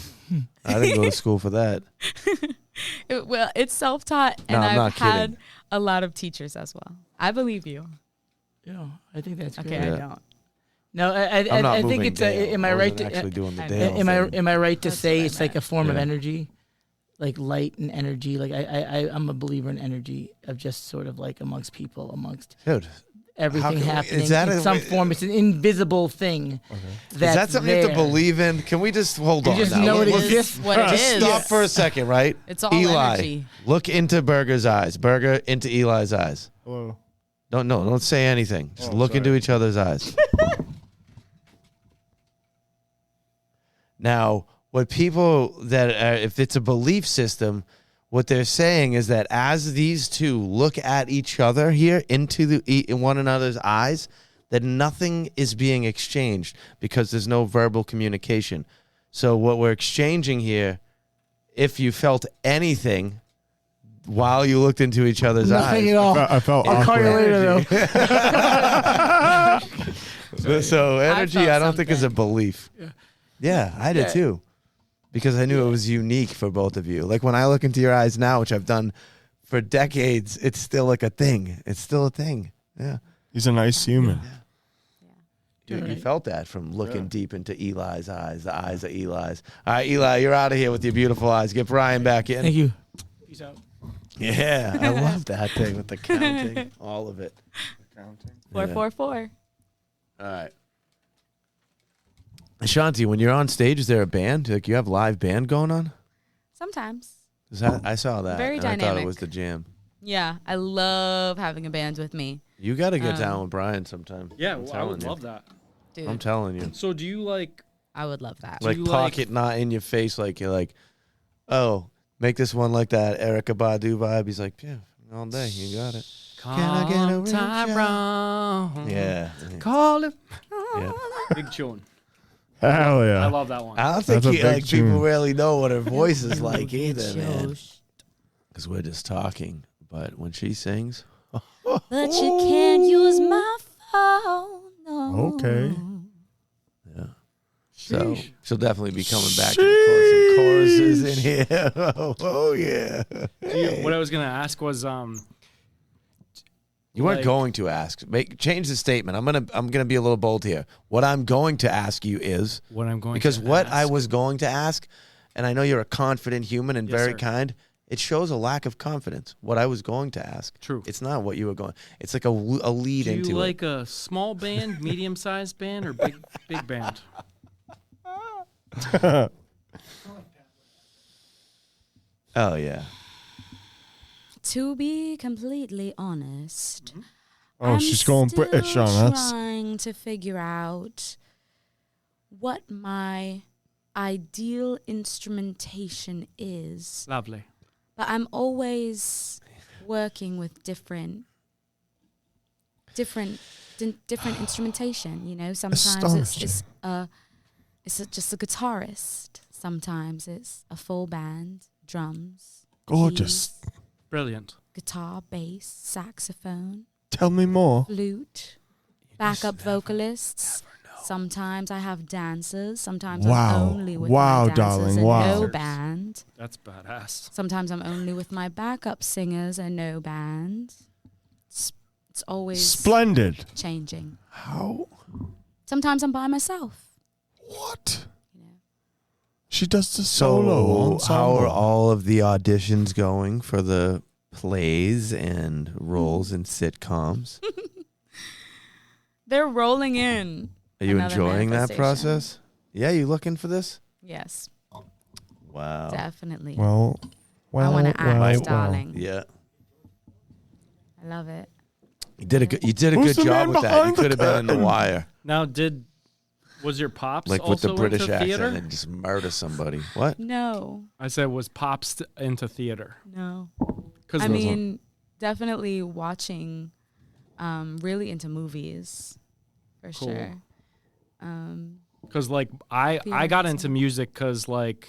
I didn't go to school for that. Well, it's self-taught, No, and I'm I've not kidding. had a lot of teachers as well. I believe you. Yeah, I think that's Okay, great. Yeah. I don't. No, I'm not I think moving it's. Dale. Am I I right wasn't to? actually doing the I- Dale Am I thing. am I right to That's say what I it's like a meant. form of Yeah. energy, like light and energy? Like I'm a believer in energy of just sort of like amongst people, amongst Dude, everything can we- happening is that in a- some form. It's an invisible thing. is that something you have to there. believe in? Can we just hold on? just now? know it Let's- exists. What it Just is. stop for a second, right? It's all Eli, energy. look into Burger's eyes. Burger into Eli's eyes. Hello. Don't say anything. Just Oh, look sorry. into each other's eyes. Now, what people that are, if it's a belief system, what they're saying is that as these two look at each other here into in one another's eyes, that nothing is being exchanged because there's no verbal communication. So what we're exchanging here, if you felt anything while you looked into each other's Nothing eyes. at all. I felt I'll call you awkward. later though. So energy, felt I don't think is a something. belief. Yeah, I did Yeah. too. Because I knew it was unique for both of you. Like when I look into your eyes now, which I've done for decades, it's still like a thing. It's still a thing. Yeah. He's a nice human. You Right. felt that from looking deep into Eli's eyes, the eyes of Eli's. All right, Eli, you're out of here with your beautiful eyes. Get Brian back in. Thank you. Peace out. Yeah, I love that thing with the counting, all of it. 444. All right. Ashanti, when you're on stage, is there a band? Like you have live band going on? Sometimes. Is that, I saw that. Very and I thought it dynamic. was the jam. Yeah, I love having a band with me, You got to get Um, down with Brian sometime. Yeah, I'm well, I telling would you. love that. dude. I'm telling you. So do you like? I would love that. Like you pocket not in your face, like you're like, oh, make this one like that Erica Badu vibe. He's like, yeah, all day, you got it. I get a real Tyrone? Yeah, Call him. yeah. Big tune. Hell I yeah. love that one. I don't think That's a big like people tune. really know what her voice is like either, man. Josh. Because we're just talking. But when she sings, But you can't use my phone. No. Okay. yeah. So she'll definitely be coming back and record some choruses in here. Oh yeah. What I was gonna ask was, You weren't like- going to ask. Change the statement. I'm gonna be a little bold here. What I'm going to ask you is what I'm going because to what I ask. was going to ask, and I know you're a confident human and Yes, very sir. kind. It shows a lack of confidence. What I was going to ask. True. It's not what you were going. It's like a lead Do into you it. like a small band, medium sized band, or big band? Oh yeah. To be completely honest, Oh, I'm she's going still British on us. trying to figure out what my ideal instrumentation is. Lovely. But I'm always working with different instrumentation. You know, sometimes it's just a guitarist. Sometimes it's a full band, drums, Gorgeous. keys, Brilliant. guitar, bass, saxophone, Tell me more. flute, backup vocalists. Sometimes I have dancers. Sometimes Wow. I'm only with Wow, my dancers darling, and wow. no band. That's badass. Sometimes I'm only with my backup singers and no band. It's always Splendid. changing. How? Sometimes I'm by myself. What? You know. She does the So solo. how are ensemble. all of the auditions going for the plays and roles in sitcoms? They're rolling in. Are you Another enjoying that manifestation. process? Yeah, you looking for this? Yes, Wow. definitely. Well, I want to act, well. darling. Yeah. I love it. You did a good Who's the job man with that. You behind could have the been in The curtain? Wire, Now, was your pops like with also the British into accent theater? and just murder somebody. What? No, I said, was pops into theater? no. 'Cause I those- mean, definitely watching, really into movies, for Cool. sure. Cause like I Theater got makes into music because like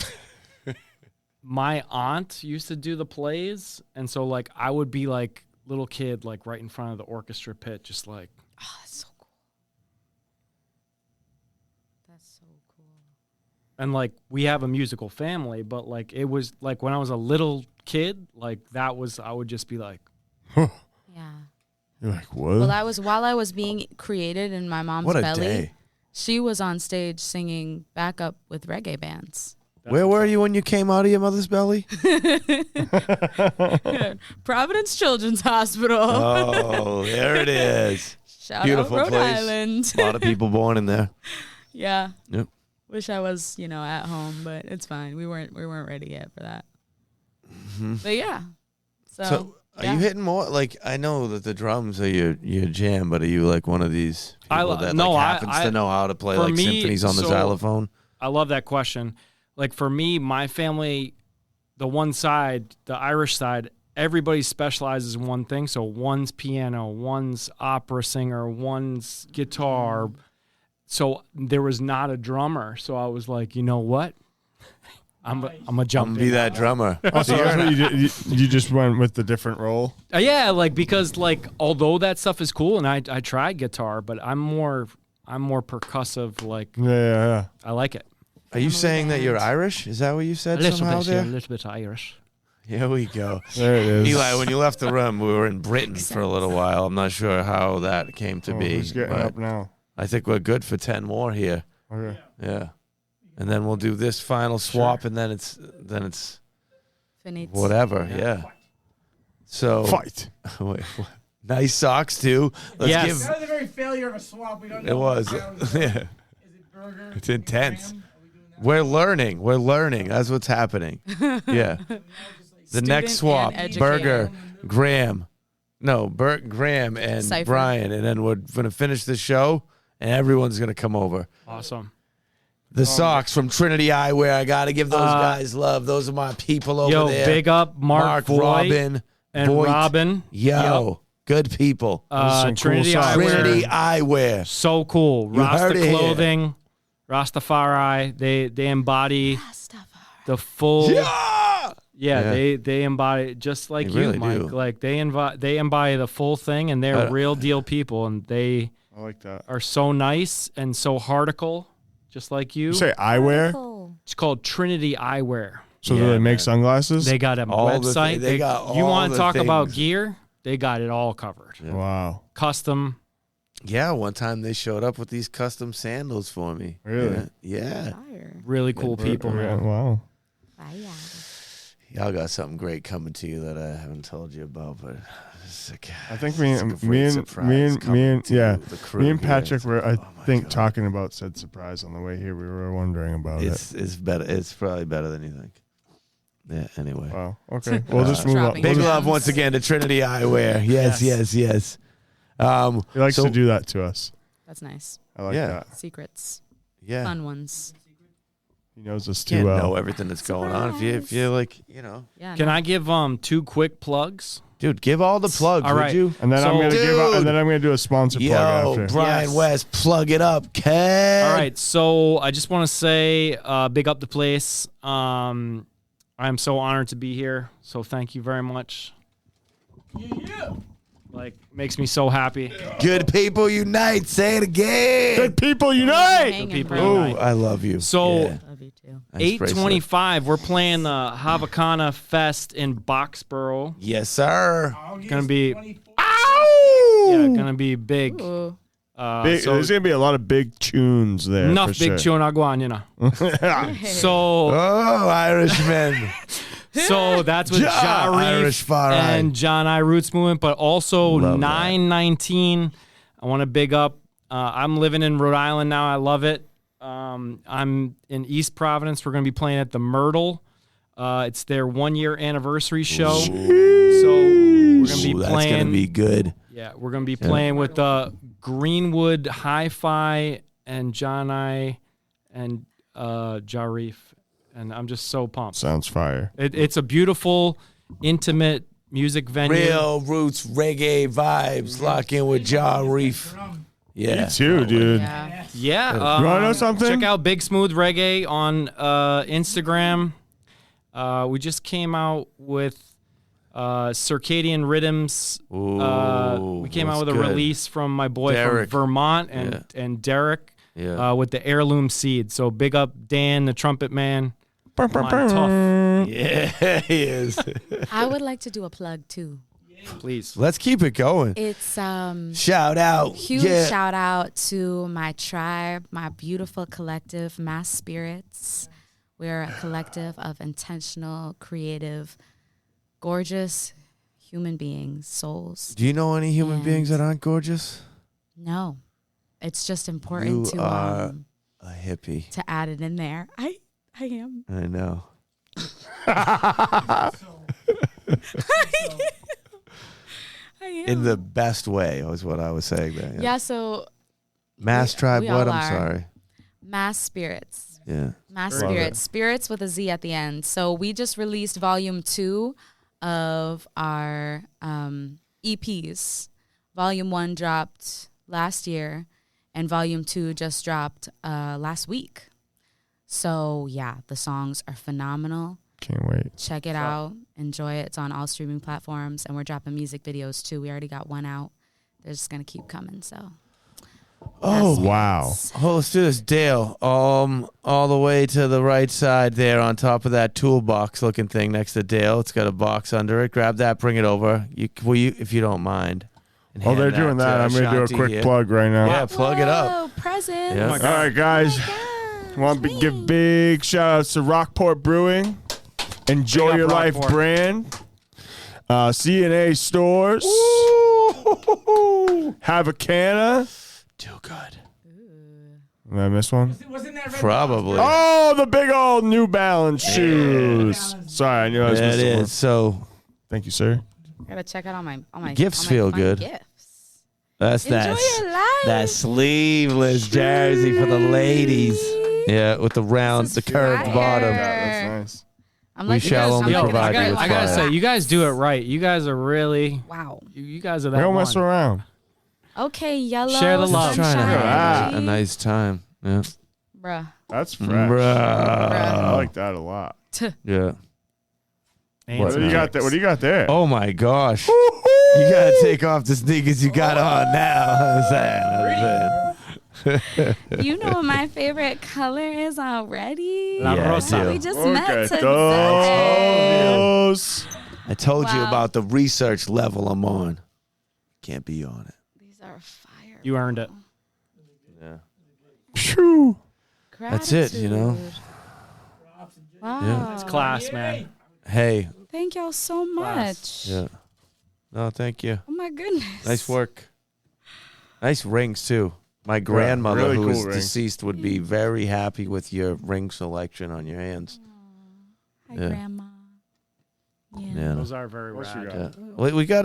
my aunt used to do the plays, and so like I would be like little kid like right in front of the orchestra pit, just like Oh, that's so cool. That's so cool. and like we have a musical family, but like it was like when I was a little kid, like that was I would just be like, Yeah. You're like, what? Well, while I was being created in my mom's What a belly, day. she was on stage singing backup with reggae bands. Where were you when you came out of your mother's belly? Providence Children's Hospital. Oh, there it is. Shout Beautiful out Rhode place. Island. A lot of people born in there. Yeah. Yep. Wish I was, at home, but it's fine. We weren't ready yet for that. But yeah. So, are yeah. you hitting more? Like, I know that the drums are your jam, but are you like one of these people that happens to know how to play for like me, symphonies on the so- xylophone? I love that question. Like for me, my family, the one side, the Irish side, everybody specializes in one thing. So one's piano, one's opera singer, one's guitar. So there was not a drummer. So I was like, you know what? I'm a jump. I'm gonna be that drummer. So that's what you did. You just went with the different role. Yeah, like because like although that stuff is cool, and I tried guitar, but I'm more percussive. Like Yeah. I like it. Are you saying that you're Irish? Is that what you said A little somehow bit, there? a little bit Irish. Here we go. There it is. Eli, when you left the room, we were in Britain for a little while. I'm not sure how that came to be. Who's getting but up now? I think we're good for 10 more here. Okay. Yeah. And then we'll do this final swap, and then it's Finite. whatever. Yeah. So Fight. wait, what? Nice socks too. Let's Yes. give. That was a very failure of a swap. We don't know. It was. Is Yeah. it burger? It's intense. Graham? Are we doing that? We're learning. We're learning. That's what's happening. Yeah. The next Student swap, and educator. Burger, Graham. No, Bert, Graham, and Cypher. Brian. And then we're going to finish the show, and everyone's going to come over. Awesome. The socks from Trinity Eyewear. I got to give those guys love. Those are my people over Yo, there. big up Mark Voigt Robin, and Voigt. Robin. Yo, good people. Some Trinity cool socks. Eyewear. Trinity Eyewear. So cool. You heard Rasta it here. clothing, Rastafari. They embody the full. Yeah. Yeah, they embody just like They you, really Mike. do. Like they embody the full thing, and they're real deal people, and they I like that. are so nice and so hardical, just like you. You say eyewear? Cool. It's called Trinity Eyewear. So do Yeah, they make man. sunglasses? They got a All the website. they got you all want the to talk about things. gear? They got it all covered. Wow. Custom. Yeah, one time they showed up with these custom sandals for me. Really? Yeah. Fire. Really cool people, Yeah, man. wow. Fire. Y'all got something great coming to you that I haven't told you about, but I think me it's a and great me and surprise me and coming to yeah, the crew me and here. Patrick were I Oh my think God. talking about said surprise on the way here. We were wondering about It's better. It's probably better than you think. Yeah. Anyway. it. Wow. Okay. We'll just move on. Dropping Big Gems. love once again to Trinity Eyewear. Yes. Yes. He likes so- to do that to us. That's nice. I like Yeah. that. Secrets. Yeah. Fun ones. He knows us Can't too well. know everything that's going on if you like, you know. Yeah. Can I give 2 quick plugs? Dude, give all the plugs, All would right. you? And then I'm So- gonna give out, Dude. and then I'm gonna do a sponsor plug Yo, after. Brian Yes. West, plug it up, Ken. All right, so I just want to say, big up the place. I'm so honored to be here. So thank you very much. Like, makes me so happy. Good people unite. Say it again. Good people unite. Hanging, people bro. unite. Oh, I love you. So- Yeah. Love you too. Nice bracelet. 8/25, we're playing the Havakana Fest in Boxborough. Yes, sir. Gonna be, Ow! yeah, gonna be big. Ooh. Big, So there's gonna be a lot of big tunes there. enough for big sure. tune aguan, you know. So Oh, Irishmen. So that's with Ja, Ja Irish Reef Far Right. and John I Roots Movement, but also Love that. 919. I want to big up. I'm living in Rhode Island now. I love it. I'm in East Providence. We're going to be playing at the Myrtle. It's their 1-year anniversary show. So We're gonna be Ooh, that's playing. gonna be good. Yeah, we're gonna be playing with Greenwood Hi-Fi and John I and Jarif, and I'm just so pumped. Sounds fire. It's a beautiful, intimate music venue. Real roots reggae vibes. Lock in with Ja Reef. Yeah. Me too, dude. Yeah. Yeah. You wanna know something? Check out Big Smooth Reggae on Instagram. We just came out with Circadian Rhythms. Ooh, We came out that's with a good. release from my boy Derek. from Vermont and Derek Yeah. with the heirloom seed. So big up Dan, the trumpet man. Bum, bum, On bum. tough, Yeah, he is. I would like to do a plug too. please. Let's keep it going. It's Shout out. huge Yeah. shout out to my tribe, my beautiful collective, Mass Spirits. We're a collective of intentional, creative, gorgeous human beings, souls. Do you know any human And- beings that aren't gorgeous? No, it's just important You are to a hippie. add it in there. I am. I know. I am. In the best way was what I was saying there. yeah. So Mass tribe. we What? all I'm are. sorry. Mass Spirits. Yeah. Mass Love Spirits. it. Spirits with a Z at the end. So we just released volume 2 of our EPs. Volume 1 dropped last year, and volume 2 just dropped last week. So yeah, the songs are phenomenal. Can't wait. Check it out. Enjoy it. It's on all streaming platforms, and we're dropping music videos too. We already got one out. They're just gonna keep coming. So. Oh, Wow. Oh, let's do this, Dale. All the way to the right side there, on top of that toolbox-looking thing next to Dale. It's got a box under it. Grab that, bring it over. If you don't mind. And While they're hand doing to that, I'm going to do a Ashanti quick here. plug right now. Yeah, plug it up. Whoa, presents. Yeah. All right, guys. Want to give big shout outs to Rockport Brewing, Enjoy Big up Your Life Rockport. brand, CNA Stores, Have a Canna. Too good. Did I miss one? Wasn't that red Probably. Oh, the big old New Balance shoes. Sorry, I knew I was Yeah, it missing one. is. So Thank you, sir. Gotta check out all my Gifts all my feel fun good. Gifts. that's Enjoy that. your life. That sleeveless jersey for the ladies. Yeah, with the round, This the is curved fire. bottom. That's nice. I'm We like, shall I'm only like, provide you with I gotta fire. say, you guys do it right. You guys are really, Wow. you guys are We that don't mess one. around. Okay, yellow. Share the Just love. trying to sunshine have Ah. a nice time. Yeah. Bruh. That's fresh. Bruh. I like that a lot. Yeah. Ain't What do you got there? What do you got there? Oh my gosh. You gotta take off the sneakers you got on now. You know what my favorite color is already? La Yeah, I rosa. do. We just Look met at today. those. I told you Wow. about the research level I'm on. Can't be on it. These are fire. You earned it. Yeah. Phew. That's it, you know? Wow. Yeah. It's class, man. Hey. Thank y'all so much. Yeah. No, thank you. Oh my goodness. Nice work. Nice rings too. My grandmother, really who cool is rings. deceased, would be very happy with your ring selection on your hands. Hi, Yeah. Grandma. Yeah. Yeah. Those are very What you rad. got? Yeah. We got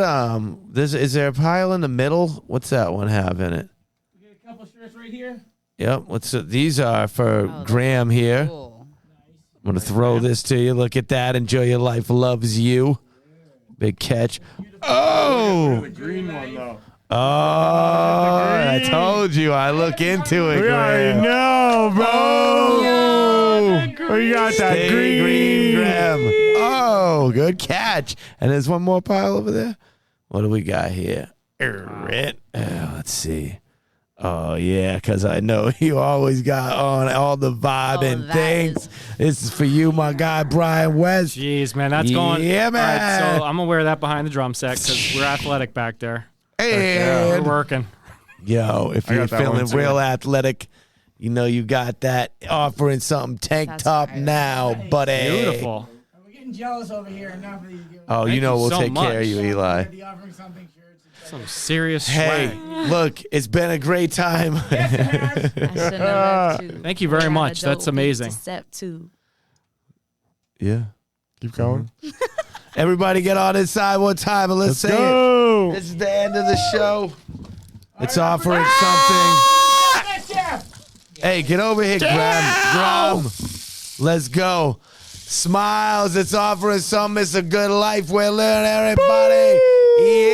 is there a pile in the middle? What's that one have in it? We got a couple shirts right here. Yep. These are for Oh, Graham here. Cool. I'm gonna throw this to you. Look at that. Enjoy your life. Loves you. Big catch. Oh. Green one though. Oh, I told you. I look into it, We already Graham. know, bro. We got that Stay green. Graham. Oh, good catch. And there's one more pile over there. What do we got here? Let's see. Oh, yeah, because I know you always got on all the vibing that things. is- This is for you, my guy, Brian West. Jeez, man, that's going. Yeah, All right, man. so I'm gonna wear that behind the drum set because we're athletic back there. We're And, working. yo, if I you're got that feeling one, too. real athletic, you know you got that offering something tank That's top right. now, buddy. Beautiful. We're getting jealous over here. Enough of these. Oh, you Thank know you we'll so take care of much. you, Eli. The offering something shirts. Some serious Hey, swag. look, it's been a great time. I shouldn't have left you. Thank you very We're on a much. dope That's beat to amazing. Step 2. yeah. Keep going. Everybody get on this side one time and let's say go. it. This is the end of the show. It's offering something. Hey, get over here, Graham. Let's go. Smiles, it's offering something. It's a good life we're living, everybody. Yeah.